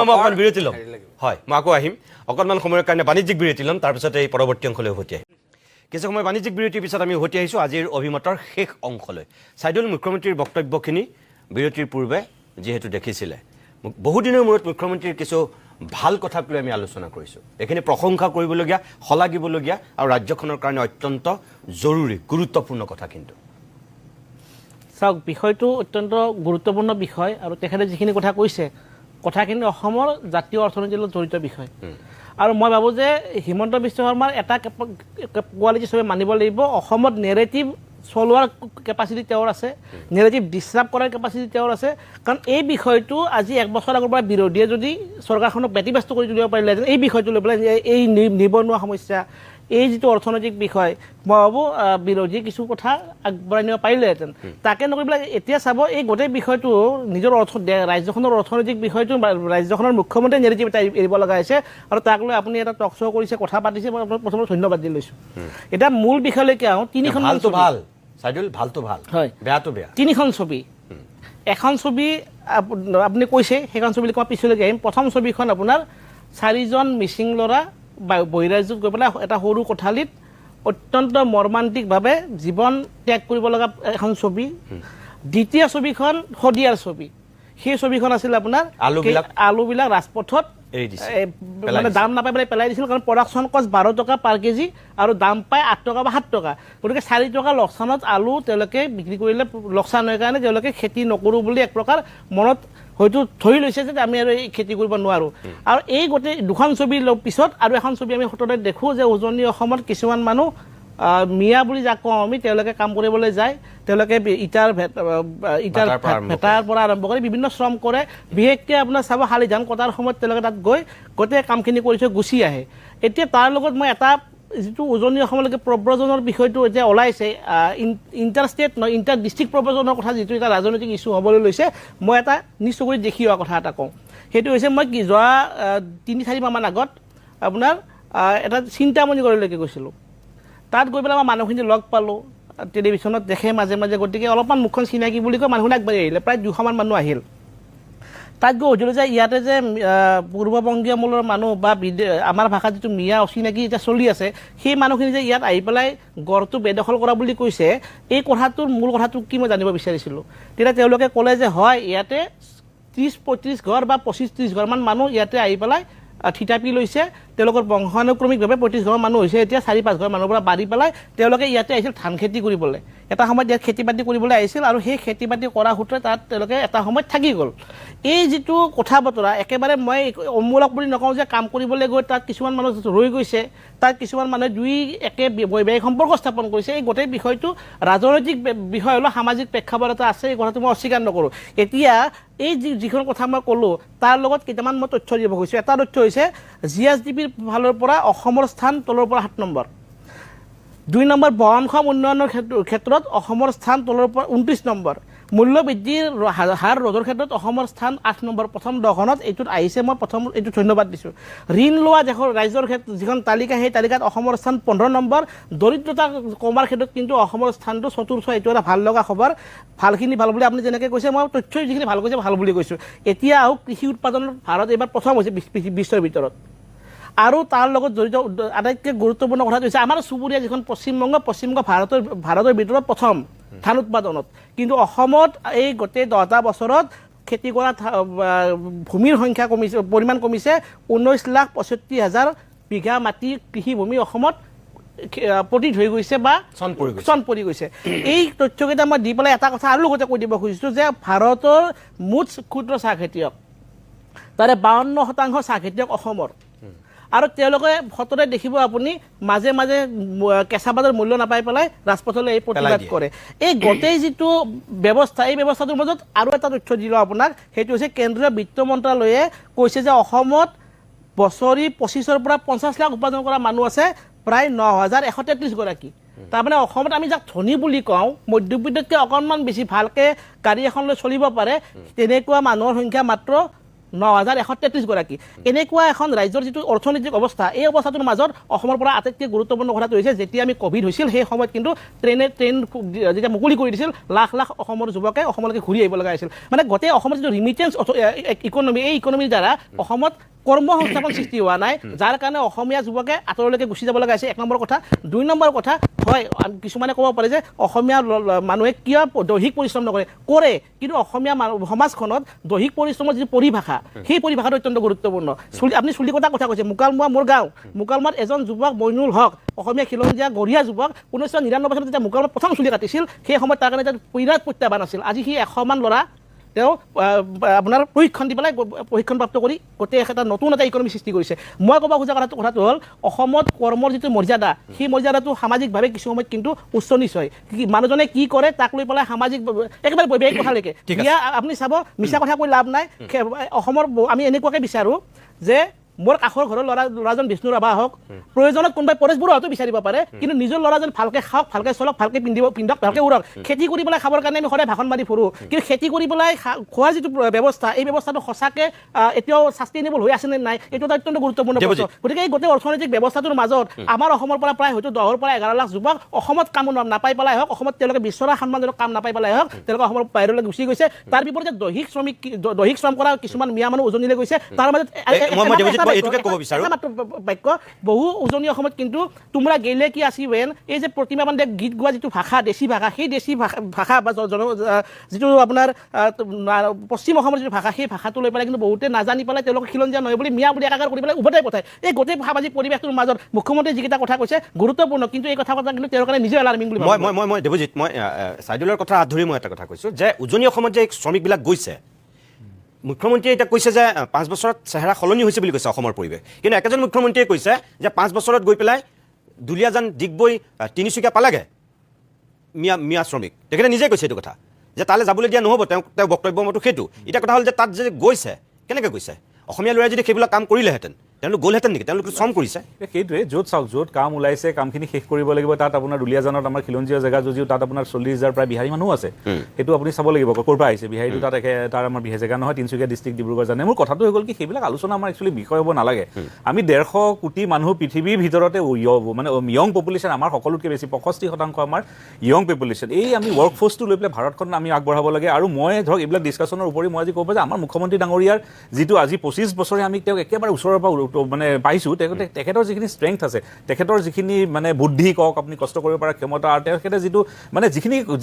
অকণমান বিৰতি ল'ম হয় মই আকৌ আহিম অকণমান সময়ৰ কাৰণে বাণিজ্যিক বিৰতি ল'ম তাৰপিছত এই পৰৱৰ্তী অংশলৈ উভতি আহিম কিছু সময় বাণিজ্যিক বিৰতিৰ পিছত আমি উভতি আহিছোঁ আজিৰ অভিমতৰ শেষ অংশলৈ ছাইদুল মুখ্যমন্ত্ৰীৰ বক্তব্যখিনি বিৰতিৰ পূৰ্বে যিহেতু দেখিছিলে বহুদিনৰ মূৰত মুখ্যমন্ত্ৰীৰ কিছু ভাল কথাক লৈ আমি আলোচনা কৰিছোঁ এইখিনি প্ৰশংসা কৰিবলগীয়া শলাগিবলগীয়া আৰু ৰাজ্যখনৰ কাৰণে অত্যন্ত জৰুৰী গুৰুত্বপূৰ্ণ কথা কিন্তু চাওক বিষয়টো অত্যন্ত গুৰুত্বপূৰ্ণ বিষয় আৰু তেখেতে যিখিনি কথা কৈছে কথাখিনি অসমৰ জাতীয় অৰ্থনীতিৰ লগত জড়িত বিষয় আৰু মই ভাবোঁ যে হিমন্ত বিশ্ব শৰ্মাৰ এটা কোৱালিটি চবে মানিব লাগিব অসমত নেৰেটিভ চলোৱাৰ কেপাচিটি তেওঁৰ আছে নেৰেটিভ ডিছৰাপ কৰাৰ কেপাচিটি তেওঁৰ আছে কাৰণ এই বিষয়টো আজি 1 বছৰ আগৰ পৰা বিৰোধীয়ে যদি চৰকাৰখনক ব্যতিব্যস্ত কৰি তুলিব পাৰিলেহেঁতেন এই বিষয়টো লৈ পেলাই এই নিবনুৱা সমস্যা এই যিটো অৰ্থনৈতিক বিষয় মই ভাবোঁ বিৰোধীয়ে কিছু কথা আগবঢ়াই নিব পাৰিলেহেঁতেন তাকে নকৰি পেলাই এতিয়া চাব এই গোটেই বিষয়টো নিজৰ ৰাজ্যখনৰ অৰ্থনৈতিক বিষয়টো ৰাজ্যখনৰ মুখ্যমন্ত্ৰীয়ে নেৰেটিভ এটা এৰিব লগা হৈছে আৰু তাক লৈ আপুনি এটা টক শ্ব' কৰিছে কথা পাতিছে মই প্ৰথমতে ধন্যবাদ দি লৈছোঁ এতিয়া মূল বিষয়লৈকে আহোঁ ভালটো ভাল ছাইদুল ভালটো ভাল হয় বেয়াটো বেয়া 3খন ছবি এখন ছবি আপুনি কৈছে সেইখন ছবি মই পিছলৈকে আহিম প্ৰথম ছবিখন আপোনাৰ 4জন মিচিং ল'ৰা বহিৰাজ্যত গৈ পেলাই এটা সৰু কোঠালিত অত্যন্ত মৰ্মান্তিকভাৱে জীৱন ত্যাগ কৰিব লগা এখন ছবি দ্বিতীয় ছবিখন শদিয়াৰ ছবি সেই ছবিখন আছিল আপোনাৰ আলুবিলাক ৰাজপথত এৰি দিছে, মানে দাম নাপাই পেলাই পেলাই দিছিল, কাৰণ প্ৰডাকশ্যন কষ্ট 12 টকা পাৰ কেজি আৰু দাম পায় 8 টকা বা 7 টকা। গতিকে 4 টকা লোকচানত আলু তেওঁলোকে বিক্ৰী কৰিলে লোকচান হয় কাৰণে তেওঁলোকে খেতি নকৰোঁ বুলি এক প্ৰকাৰ মনত হয়তো ধৰি লৈছে যে আমি আৰু এই খেতি কৰিব নোৱাৰোঁ। আৰু এই গোটেই দুখন ছবিৰ পিছত আৰু এখন ছবি আমি সততে দেখোঁ যে উজনি অসমত কিছুমান মানুহ মিয়া বুলি যাক কওঁ আমি, তেওঁলোকে কাম কৰিবলৈ যায়, তেওঁলোকে ইটাৰ ভেটাৰ পৰা আৰম্ভ কৰি বিভিন্ন শ্ৰম কৰে। বিশেষকৈ আপোনাৰ চাব শালি ধান কটাৰ সময়ত তেওঁলোকে তাত গৈ গোটেই কামখিনি কৰি থৈ গুচি আহে। এতিয়া তাৰ লগত মই এটা যিটো উজনি অসমলৈকে প্ৰব্ৰজনৰ বিষয়টো এতিয়া ওলাইছে, ইণ্টাৰ ষ্টেট নহয় ইণ্টাৰ ডিষ্ট্ৰিক্ট প্ৰব্ৰজনৰ কথা যিটো এটা ৰাজনৈতিক ইছ্যু হ'বলৈ লৈছে, মই এটা নিজ চকুৰে দেখি অহা কথা এটা কওঁ। সেইটো হৈছে মই যোৱা 3-4 মাহমান আগত আপোনাৰ এটা চিন্তামণিগড়লৈকে গৈছিলোঁ। তাত গৈ পেলাই মই মানুহখিনি লগ পালোঁ, টেলিভিশ্যনত দেখে মাজে মাজে, গতিকে অলপমান মুখখন চিনাকি বুলি কৈ মানুহখিনি আগবাঢ়ি আহিলে, প্ৰায় 200মান মানুহ আহিল। তাত গৈ সুধিলোঁ যে ইয়াতে যে পূৰ্ববংগীয় মূলৰ মানুহ বা আমাৰ ভাষাত যিটো মিয়া অচিনাকি এতিয়া চলি আছে, সেই মানুহখিনি যে ইয়াত আহি পেলাই গড়টো বেদখল কৰা বুলি কৈছে, এই কথাটোৰ মূল কথাটো কি মই জানিব বিচাৰিছিলোঁ। তেতিয়া তেওঁলোকে ক'লে যে হয়, ইয়াতে 30-35 ঘৰ বা 25-30 ঘৰমান মানুহ ইয়াতে আহি পেলাই থিতাপি লৈছে, তেওঁলোকৰ বংশানুক্ৰমিকভাৱে 35 ঘৰ মানুহ হৈছে, এতিয়া 4-5 ঘৰ মানুহৰ পৰা বাঢ়ি পেলাই তেওঁলোকে ইয়াতে আহিছিল ধান খেতি কৰিবলৈ। এটা সময়ত ইয়াত খেতি বাতি কৰিবলৈ আহিছিল আৰু সেই খেতি বাতি কৰা সূত্ৰে তাত তেওঁলোকে এটা সময়ত থাকি গ'ল। এই যিটো কথা বতৰা, একেবাৰে মই অমূলক বুলি নকওঁ যে কাম কৰিবলৈ গৈ তাত কিছুমান মানুহ ৰৈ গৈছে, তাত কিছুমান মানুহে একে বৈবাহিক সম্পৰ্ক স্থাপন কৰিছে। এই গোটেই বিষয়টো ৰাজনৈতিক বিষয় হ'লেও সামাজিক প্ৰেক্ষাপট এটা আছে, এই কথাটো মই অস্বীকাৰ নকৰোঁ। এতিয়া এই যিখন কথা মই ক'লোঁ তাৰ লগত কেইটামান মই তথ্য দিব খুজিছোঁ। এটা তথ্য হৈছে GSDPৰ ফালৰ পৰা অসমৰ স্থান তলৰ পৰা 7 নম্বৰ, 2 নম্বৰ বহনক্ষম উন্নয়নৰ ক্ষেত্ৰত অসমৰ স্থান তলৰ পৰা 29 নম্বৰ, মূল্য বৃদ্ধিৰ হাৰ ৰোধৰ ক্ষেত্ৰত অসমৰ স্থান 8 নম্বৰ। প্ৰথম 10খনত এইটোত আহিছে, মই এইটো ধন্যবাদ দিছোঁ। ঋণ লোৱা ৰাজ্যৰ ক্ষেত্ৰত যিখন তালিকা, সেই তালিকাত অসমৰ স্থান 15 নম্বৰ। দৰিদ্ৰতা কমাৰ ক্ষেত্ৰত কিন্তু অসমৰ স্থানটো চতুৰ্থ। এইটো এটা ভাল লগা খবৰ, ভালখিনি ভাল বুলি আপুনি যেনেকৈ কৈছে, মই তথ্য যিখিনি ভাল কৈছে ভাল বুলি কৈছোঁ। এতিয়া আহক, কৃষি উৎপাদনত ভাৰত এইবাৰ প্ৰথম হৈছে বিশ্বৰ ভিতৰত। আৰু তাৰ লগত জড়িত আটাইতকৈ গুৰুত্বপূৰ্ণ কথাটো হৈছে আমাৰ চুবুৰীয়া যিখন পশ্চিমবংগ ভাৰতৰ ভিতৰত প্ৰথম ধান উৎপাদনত। কিন্তু অসমত এই গোটেই 10টা বছৰত খেতি কৰা ভূমিৰ সংখ্যা কমিছে, পৰিমাণ কমিছে। 19,65,000 বিঘা মাটি কৃষিভূমি অসমত পতিত হৈ গৈছে বা চন পৰি গৈছে। এই তথ্যকেইটা মই দি পেলাই এটা কথা আৰু লগতে কৈ দিব খুজিছোঁ যে ভাৰতৰ মুঠ ক্ষুদ্ৰ চাহ খেতিয়ক, তাৰে 52% চাহ খেতিয়ক অসমৰ। আৰু তেওঁলোকে সততে দেখিব আপুনি মাজে মাজে কেঁচা বাজাৰ মূল্য নাপাই পেলাই ৰাজপথলৈ এই প্ৰতিবাদ কৰে। এই গোটেই যিটো ব্যৱস্থা, এই ব্যৱস্থাটোৰ মাজত আৰু এটা তথ্য দিলোঁ আপোনাক, সেইটো হৈছে কেন্দ্ৰীয় বিত্ত মন্ত্ৰালয়ে কৈছে যে অসমত বছৰি 25ৰ পৰা 50 লাখ উপাৰ্জন কৰা মানুহ আছে, প্ৰায় 9,133 গৰাকী। তাৰমানে অসমত আমি যাক ধনী বুলি কওঁ, মধ্যবিত্ততকৈ অকণমান বেছি ভালকৈ গাড়ী এখন লৈ চলিব পাৰে, তেনেকুৱা মানুহৰ সংখ্যা মাত্ৰ 9,133 গৰাকী। এনেকুৱা এখন ৰাজ্যৰ যিটো অৰ্থনৈতিক অৱস্থা, এই অৱস্থাটোৰ মাজত অসমৰ পৰা আটাইতকৈ গুৰুত্বপূৰ্ণ কথাটো হৈছে, যেতিয়া আমি ক'ভিড হৈছিল সেই সময়ত কিন্তু ট্ৰেইন যেতিয়া মুকলি কৰি দিছিল, লাখ লাখ অসমৰ যুৱকে অসমলৈকে ঘূৰি আহিব লগা হৈছিল। মানে গোটেই অসমৰ যিটো ৰিমিটেঞ্চ ইকনমি, এই ইকনমিৰ দ্বাৰা অসমত কৰ্মসংস্থাপন সৃষ্টি হোৱা নাই, যাৰ কাৰণে অসমীয়া যুৱকে আঁতৰলৈকে গুচি যাব লগা হৈছে। 1 নম্বৰ কথা। 2 নম্বৰ কথা, হয় কিছুমানে ক'ব পাৰে যে অসমীয়া মানুহে কিয় দৈহিক পৰিশ্ৰম নকৰে, কৰে, কিন্তু অসমীয়া সমাজখনত দৈহিক পৰিশ্ৰমৰ যিটো পৰিভাষা, সেই পৰিভাষাটো অত্যন্ত গুৰুত্বপূৰ্ণ। আপুনি চুলি কটা কথা কৈছে, মুকালমুৱা মোৰ গাঁও, মুকালমুৱাত এজন যুৱক মইনুল হক, অসমীয়া খিলঞ্জীয়া গঢ়িয়া যুৱক, 1999 চনত যেতিয়া মুকালমুৱাত প্ৰথম চুলি কাটিছিল, সেই সময়ত তাৰ কাৰণে এটা বিৰাট প্ৰত্যাহ্বান আছিল। আজি সি 100মান ল'ৰা তেওঁ আপোনাৰ প্ৰশিক্ষণ দি পেলাই প্ৰশিক্ষণপ্ৰাপ্ত কৰি গোটেই এটা নতুন এটা ইকনমি সৃষ্টি কৰিছে। মই ক'ব খোজা কথাটো হ'ল, অসমত কৰ্মৰ যিটো মৰ্যাদা, সেই মৰ্যাদাটো সামাজিকভাৱে কিছু সময়ত কিন্তু উচ্চ নিচ হয়। মানুহজনে কি কৰে তাক লৈ পেলাই সামাজিক একেবাৰে বৈবাহিক কথালৈকে আপুনি চাব, মিছা কথা কৈ লাভ নাই। অসমৰ আমি এনেকুৱাকৈ বিচাৰোঁ যে মোৰ কাষৰ ঘৰৰ ল'ৰাজন বিষ্ণু ৰাভা হওক, প্ৰয়োজনত কোনোবাই পৰেশ বৰুৱা হয়তো বিচাৰিব পাৰে, কিন্তু নিজৰ ল'ৰাজন ভালকৈ খাওক, ভালকৈ চলক, ভালকৈ পিন্ধক, ভালকৈ উৰক। খেতি কৰি পেলাই খাবৰ কাৰণে আমি সদায় ভাষণ মাৰি ফুৰোঁ, কিন্তু খেতি কৰি পেলাই খোৱাৰ যিটো ব্যৱস্থা, এই ব্যৱস্থাটো সঁচাকৈ এতিয়াও ছাষ্টেইনেবল হৈ আছে নে নাই, এইটো এটা অত্যন্ত গুৰুত্বপূৰ্ণ প্ৰশ্ন। গতিকে এই গোটেই অৰ্থনৈতিক ব্যৱস্থাটোৰ মাজত আমাৰ অসমৰ পৰা প্ৰায় হয়তো 10ৰ পৰা 11 লাখ যুৱক অসমত কাম নাপাই পেলাই হওক, অসমত তেওঁলোকে বিচৰা সন্মানজনক কাম নাপাই পেলাই হওক, তেওঁলোকে অসমৰ বাহিৰলৈ গুচি গৈছে। তাৰ বিপৰীতে দৈহিক শ্ৰম কৰা কিছুমান মিয়া মানুহ উজনিলৈ গৈছে। তাৰ মাজত এইটোকে ক'ব বিচাৰোঁ বাক্য বহু উজনি অসমত কিন্তু তোমৰা গেলে কি আসিবেন এই যে প্ৰতিমা পাণ্ডে গীত গোৱা যিটো ভাষা দেশী ভাষা সেই দেশী ভাষা বা যিটো আপোনাৰ পশ্চিম অসমৰ যিটো ভাষা সেই ভাষাটো লৈ পেলাই কিন্তু বহুতে নাজানি পেলাই তেওঁলোকক খিলঞ্জীয়া নহয় বুলি মিয়া বুলি একাকাৰ কৰি পেলাই উভতাই পঠায় এই গোটেই সামাজিক পৰিৱেশটোৰ মাজত মুখ্যমন্ত্ৰীয়ে যিকেইটা কথা কৈছে গুৰুত্বপূৰ্ণ কিন্তু এই কথা কিন্তু তেওঁৰ কাৰণে নিজে এলাৰ্মিং বুলি মই দেৱজিৎ মই চাইদুলৰ কথা হাত ধৰি মই এটা কথা কৈছোঁ যে উজনি অসমত যে শ্ৰমিকবিলাক গৈছে মুখ্যমন্ত্ৰীয়ে এতিয়া কৈছে যে 5 বছৰত চেহেৰা সলনি হৈছে বুলি কৈছে অসমৰ পৰিৱেশ কিন্তু একেজন মুখ্যমন্ত্ৰীয়ে কৈছে যে 5 বছৰত গৈ পেলাই দুলীয়াজান ডিগবৈ তিনিচুকীয়া পালাগে মিয়া শ্ৰমিক তেখেতে নিজে কৈছে এইটো কথা যে তালৈ যাবলৈ দিয়া নহ'ব তেওঁ বক্তব্য মতো সেইটো এতিয়া কথা হ'ল যে তাত যে গৈছে কেনেকৈ গৈছে অসমীয়া ল'ৰাই যদি সেইবিলাক কাম কৰিলেহেঁতেন তেওঁলোক গ'লহেঁতেন নেকি তেওঁলোকে শ্ৰম কৰিছে সেইটোৱে য'ত চাওক য'ত কাম ওলাইছে কামখিনি শেষ কৰিব লাগিব তাত আপোনাৰ দুলীয়াজানত আমাৰ খিলঞ্জীয়া জেগা যদিও তাত আপোনাৰ 40,000 প্ৰায় বিহাৰী মানুহ আছে সেইটো আপুনি চাব লাগিব ক'ৰ পৰা আহিছে বিহাৰীটো তাত তাৰ আমাৰ বিহাৰী জেগা নহয় তিনিচুকীয়া ডিষ্ট্ৰিক্ট ডিব্ৰুগড় জানে মোৰ কথাটো হৈ গ'ল কি সেইবিলাক আলোচনা আমাৰ একচুৱেলি বিষয় হ'ব নালাগে আমি 150 কোটি মানুহ পৃথিৱীৰ ভিতৰতে মানে য়ং পপুলেশ্যন আমাৰ সকলোতকৈ বেছি 65% আমাৰ য়ং পপুলেশ্যন এই আমি ৱৰ্ক ফ'ৰ্চটো লৈ পেলাই ভাৰতখন আমি আগবঢ়াব লাগে আৰু মই ধৰক এইবিলাক ডিছকাশ্যনৰ উপৰি মই আজি ক'ব যে আমাৰ মুখ্যমন্ত্ৰী ডাঙৰীয়াৰ যিটো আজি 25 বছৰে আমি তেওঁক একেবাৰে ওচৰৰ পৰা মানে পাইছোঁ তেখেতৰ যিখিনি ষ্ট্ৰেংথ আছে তেখেতৰ যিখিনি মানে বুদ্ধি কওক আপুনি কষ্ট কৰিব পৰা ক্ষমতা আৰু তেখেতে যিটো মানে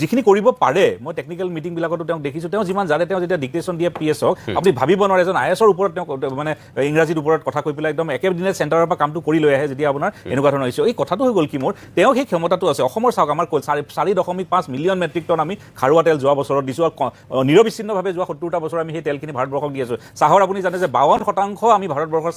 যিখিনি কৰিব পাৰে মই টেকনিকেল মিটিংবিলাকতো তেওঁক দেখিছোঁ তেওঁ যিমান জানে তেওঁ যেতিয়া ডিক্টেশ্যন দিয়ে PS-ক আপুনি ভাবিব নোৱাৰে এজন IAS-ৰ ওপৰত তেওঁ মানে ইংৰাজীৰ ওপৰত কথা কৈ পেলাই একদম একেদিনে চেণ্টাৰৰ পৰা কামটো কৰি লৈ আহে যেতিয়া আপোনাৰ এনেকুৱা ধৰণৰ হৈছে এই কথাটো হৈ গ'ল কি মোৰ তেওঁ সেই ক্ষমতাটো আছে অসমৰ চাওক আমাৰ 4.5 মিলিয়ন মেট্ৰিক টন আমি খাৰুৱা তেল যোৱা বছৰত দিছোঁ আৰু নিৰবিচ্ছিন্নভাৱে যোৱা 70টা বছৰ আমি সেই তেলখিনি ভাৰতবৰ্ষক দি আছোঁ চাহৰ আপুনি জানে যে 52% আমি ভাৰতবৰ্ষৰ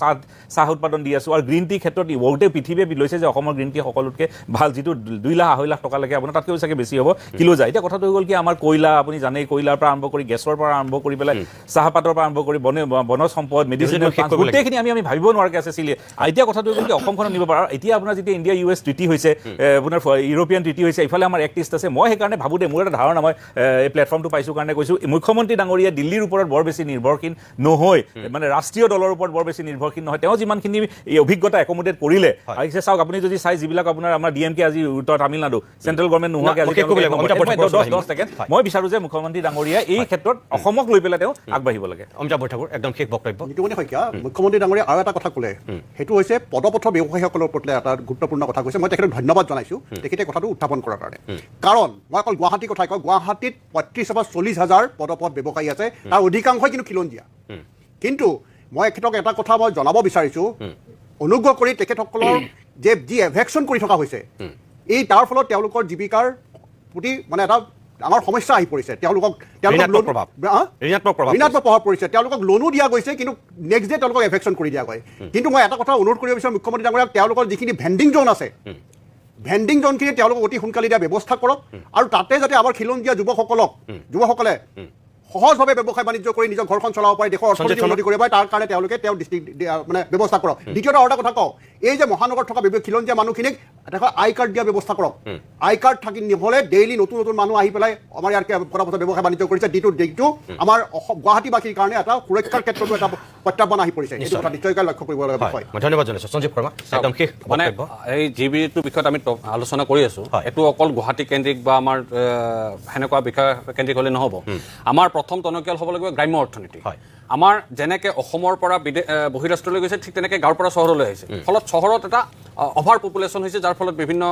চাহ উৎপাদন দি আছোঁ আৰু গ্ৰীণ টি ক্ষেত্ৰত গোটেই পৃথিৱীয়ে লৈছে যে অসমৰ গ্ৰীণ টি সকলোতকৈ ভাল যিটো 2 লাখ 2.5 লাখ টকালৈকে আপোনাৰ তাতকৈও চাগে বেছি হ'ব কিলো যায় এতিয়া কথাটো হৈ গ'ল কি আমাৰ কয়লা আপুনি জানেই কয়লাৰ পৰা আৰম্ভ কৰি গেছৰ পৰা আৰম্ভ কৰি পেলাই চাহপাতৰ পৰা আৰম্ভ কৰি বনজ সম্পদ মেডিচিনেল গোটেইখিনি আমি ভাবিব নোৱাৰাকৈ আছে চিলি এতিয়া কথাটো হৈ গ'ল কি অসমখনত নিব পাৰা এতিয়া আপোনাৰ যেতিয়া ইণ্ডিয়া US ট্ৰিটি হৈছে আপোনাৰ ইউৰোপিয়ান ট্ৰিটি হৈছে ইফালে আমাৰ এক্ট লিষ্ট আছে মই সেইকাৰণে ভাবোঁ দে মোৰ এটা ধাৰণা মই এই প্লেটফৰ্মটো পাইছোঁ কাৰণে কৈছোঁ মুখ্যমন্ত্ৰী ডাঙৰীয়া দিল্লীৰ ওপৰত বৰ বেছি নিৰ্ভৰশীল নহয় মানে ৰাষ্ট্ৰীয় দলৰ ওপৰত বৰ বেছি নিৰ্ভৰশীল নহয় তেওঁ যিমানখিনি এই অভিজ্ঞতা একমোডেট কৰিলে আহিছে চাওক আপুনি যদি চাই যিবিলাক আপোনাৰ আমাৰ DMK আজি উত্তৰ তামিলনাডু চেণ্ট্ৰেল গভৰ্ণমেণ্ট নোহোৱাকৈ আজি 10 ছেকেণ্ড মই বিচাৰোঁ যে মুখ্যমন্ত্ৰী ডাঙৰীয়া এই ক্ষেত্ৰত অসমক লৈ পেলাই তেওঁ আগবাঢ়িব লাগে অমিতাভ বৰঠাকুৰ একদম শেষ বক্তব্য নিতুমণি শইকীয়া মুখ্যমন্ত্ৰী ডাঙৰীয়া আৰু এটা কথা ক'লে সেইটো হৈছে পদপথৰ ব্যৱসায়ীসকলৰ ওপৰত এটা গুৰুত্বপূৰ্ণ কথা কৈছে মই তেখেতক ধন্যবাদ জনাইছোঁ তেখেতে কথাটো উত্থাপন কৰাৰ কাৰণে কাৰণ মই অকল গুৱাহাটীৰ কথাই কওঁ গুৱাহাটীত 35 বা 40,000 পদপথ ব্যৱসায়ী আছে তাৰ অধিকাংশই কিন্তু খিলঞ্জীয়া কিন্তু মই এখেতক এটা কথা মই জনাব বিচাৰিছোঁ অনুগ্ৰহ কৰি তেখেতসকলৰ যি এভেকশ্যন কৰি থকা হৈছে এই তাৰ ফলত তেওঁলোকৰ জীৱিকাৰ প্ৰতি মানে এটা ডাঙৰ সমস্যা আহি পৰিছে ঋণাত্মক প্ৰভাৱ পৰিছে তেওঁলোকক লোনো দিয়া গৈছে কিন্তু নেক্সট ডে তেওঁলোকক এভেকশ্যন কৰি দিয়া হয় কিন্তু মই এটা কথা অনুৰোধ কৰিব বিচাৰোঁ মুখ্যমন্ত্ৰী ডাঙৰীয়াক তেওঁলোকৰ যিখিনি ভেণ্ডিং জ'ন আছে ভেণ্ডিং জ'নখিনি তেওঁলোকক অতি সোনকালে দিয়া ব্যৱস্থা কৰক আৰু তাতে যাতে আমাৰ খিলঞ্জীয়া যুৱকসকলে সহজভাৱে ব্যৱসায় বাণিজ্য কৰি নিজৰ ঘৰখন চলাব পাৰে দেশৰ অৰ্থনীতি উন্নতি কৰিব পাৰে তাৰ কাৰণে তেওঁলোকে তেওঁ মানে ব্যৱস্থা কৰক দ্বিতীয়তে আৰু এটা কথা কওঁ এই যে মহানগৰত থকা খিলঞ্জীয়া মানুহখিনিক এটা আই কাৰ্ড দিয়া ব্যৱস্থা কৰক আই কাৰ্ড থাকি নহ'লে ডেইলি নতুন মানুহ আহি পেলাই আমাৰ ইয়াৰ পৰাপক্ষত ব্যৱসায় বাণিজ্য কৰিছে যিটো আমাৰ গুৱাহাটীবাসীৰ কাৰণে এটা সুৰক্ষাৰ ক্ষেত্ৰতো এটা প্ৰত্যাহ্বান আহি পৰিছে এইটো কথা নিশ্চয়কৈ লক্ষ্য কৰিব লগা বিষয় ধন্যবাদ জনাইছোঁ সঞ্জীৱ শৰ্মা একদম শেষ মানে এই GBটো বিষয়ত আমি আলোচনা কৰি আছোঁ এইটো অকল গুৱাহাটী কেন্দ্ৰিক বা আমাৰ সেনেকুৱা বিষয় কেন্দ্ৰিক হ'লে নহ'ব আমাৰ প্ৰথম টনকিয়াল হ'ব লাগিব গ্ৰাম্য অৰ্থনীতি আমাৰ যেনেকৈ অসমৰ পৰা বহিৰাষ্ট্ৰলৈ গৈছে ঠিক তেনেকৈ গাঁৱৰ পৰা চহৰলৈ আহিছে ফলত চহৰত এটা অভাৰ পপুলেশ্যন হৈছে যাৰ ফলত বিভিন্ন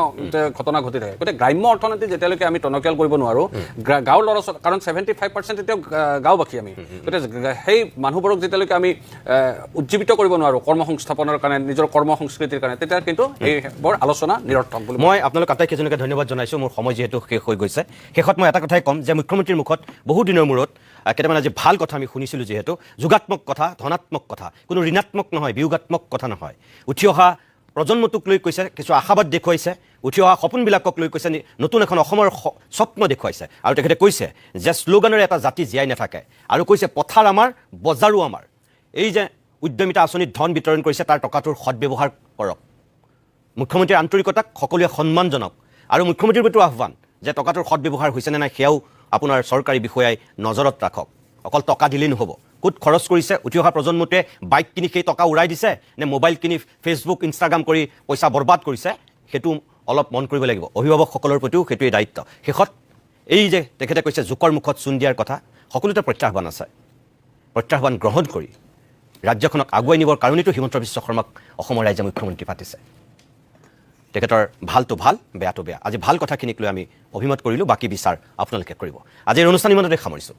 ঘটনা ঘটি থাকে গতিকে গ্ৰাম্য অৰ্থনীতি যেতিয়ালৈকে আমি টনকিয়াল কৰিব নোৱাৰোঁ গাঁৱৰ ল'ৰা ছোৱালী কাৰণ 75% এতিয়াও গাঁওবাসী আমি গতিকে সেই মানুহবোৰক যেতিয়ালৈকে আমি উজ্জীৱিত কৰিব নোৱাৰোঁ কৰ্মসংস্থাপনৰ কাৰণে নিজৰ কৰ্ম সংস্কৃতিৰ কাৰণে তেতিয়া কিন্তু এইবোৰ আলোচনা নিৰৰ্থক বুলি মই আপোনালোক আটাইকেইজনকে ধন্যবাদ জনাইছোঁ মোৰ সময় যিহেতু শেষ হৈ গৈছে শেষত মই এটা কথাই ক'ম যে মুখ্যমন্ত্ৰীৰ মুখত বহুদিনৰ মূৰত কেইটামান আজি ভাল কথা আমি শুনিছিলোঁ যিহেতু যোগাত্মক কথা ধনাত্মক কথা কোনো ঋণাত্মক নহয় বিয়োগাত্মক কথা নহয় উঠি অহা প্ৰজন্মটোক লৈ কৈছে কিছু আশাবাদ দেখুৱাইছে উঠি অহা সপোনবিলাকক লৈ কৈছে নতুন এখন অসমৰ স্বপ্ন দেখুৱাইছে আৰু তেখেতে কৈছে যে শ্লোগানেৰে এটা জাতি জীয়াই নাথাকে আৰু কৈছে পথাৰ আমাৰ বজাৰো আমাৰ এই যে উদ্যমিতা আঁচনিত ধন বিতৰণ কৰিছে তাৰ টকাটোৰ সদব্যৱহাৰ কৰক মুখ্যমন্ত্ৰীৰ আন্তৰিকতাক সকলোৱে সন্মান জনাওক আৰু মুখ্যমন্ত্ৰীৰ প্ৰতি আহ্বান যে টকাটোৰ সদব্যৱহাৰ হৈছেনে নাই সেয়াও আপোনাৰ চৰকাৰী বিষয়াই নজৰত ৰাখক অকল টকা দিলেই নহ'ব ক'ত খৰচ কৰিছে উঠি অহা প্ৰজন্মটোৱে বাইক কিনি সেই টকা উৰাই দিছে নে মোবাইল কিনি ফেচবুক ইনষ্টাগ্ৰাম কৰি পইচা বৰবাদ কৰিছে সেইটো অলপ মন কৰিব লাগিব অভিভাৱকসকলৰ প্ৰতিও সেইটোৱেই দায়িত্ব শেষত এই যে তেখেতে কৈছে জোকৰ মুখত চূণ দিয়াৰ কথা সকলোতে প্ৰত্যাহ্বান আছে প্ৰত্যাহ্বান গ্ৰহণ কৰি ৰাজ্যখনক আগুৱাই নিবৰ কাৰণেতো হিমন্ত বিশ্ব শৰ্মাক অসমৰ ৰাইজে মুখ্যমন্ত্ৰী পাতিছে তেখেতৰ ভালটো ভাল বেয়াটো বেয়া আজি ভাল কথাখিনিক লৈ আমি অভিমত কৰিলোঁ বাকী বিচাৰ আপোনালোকে কৰিব আজিৰ অনুষ্ঠান ইমানতে সামৰিছোঁ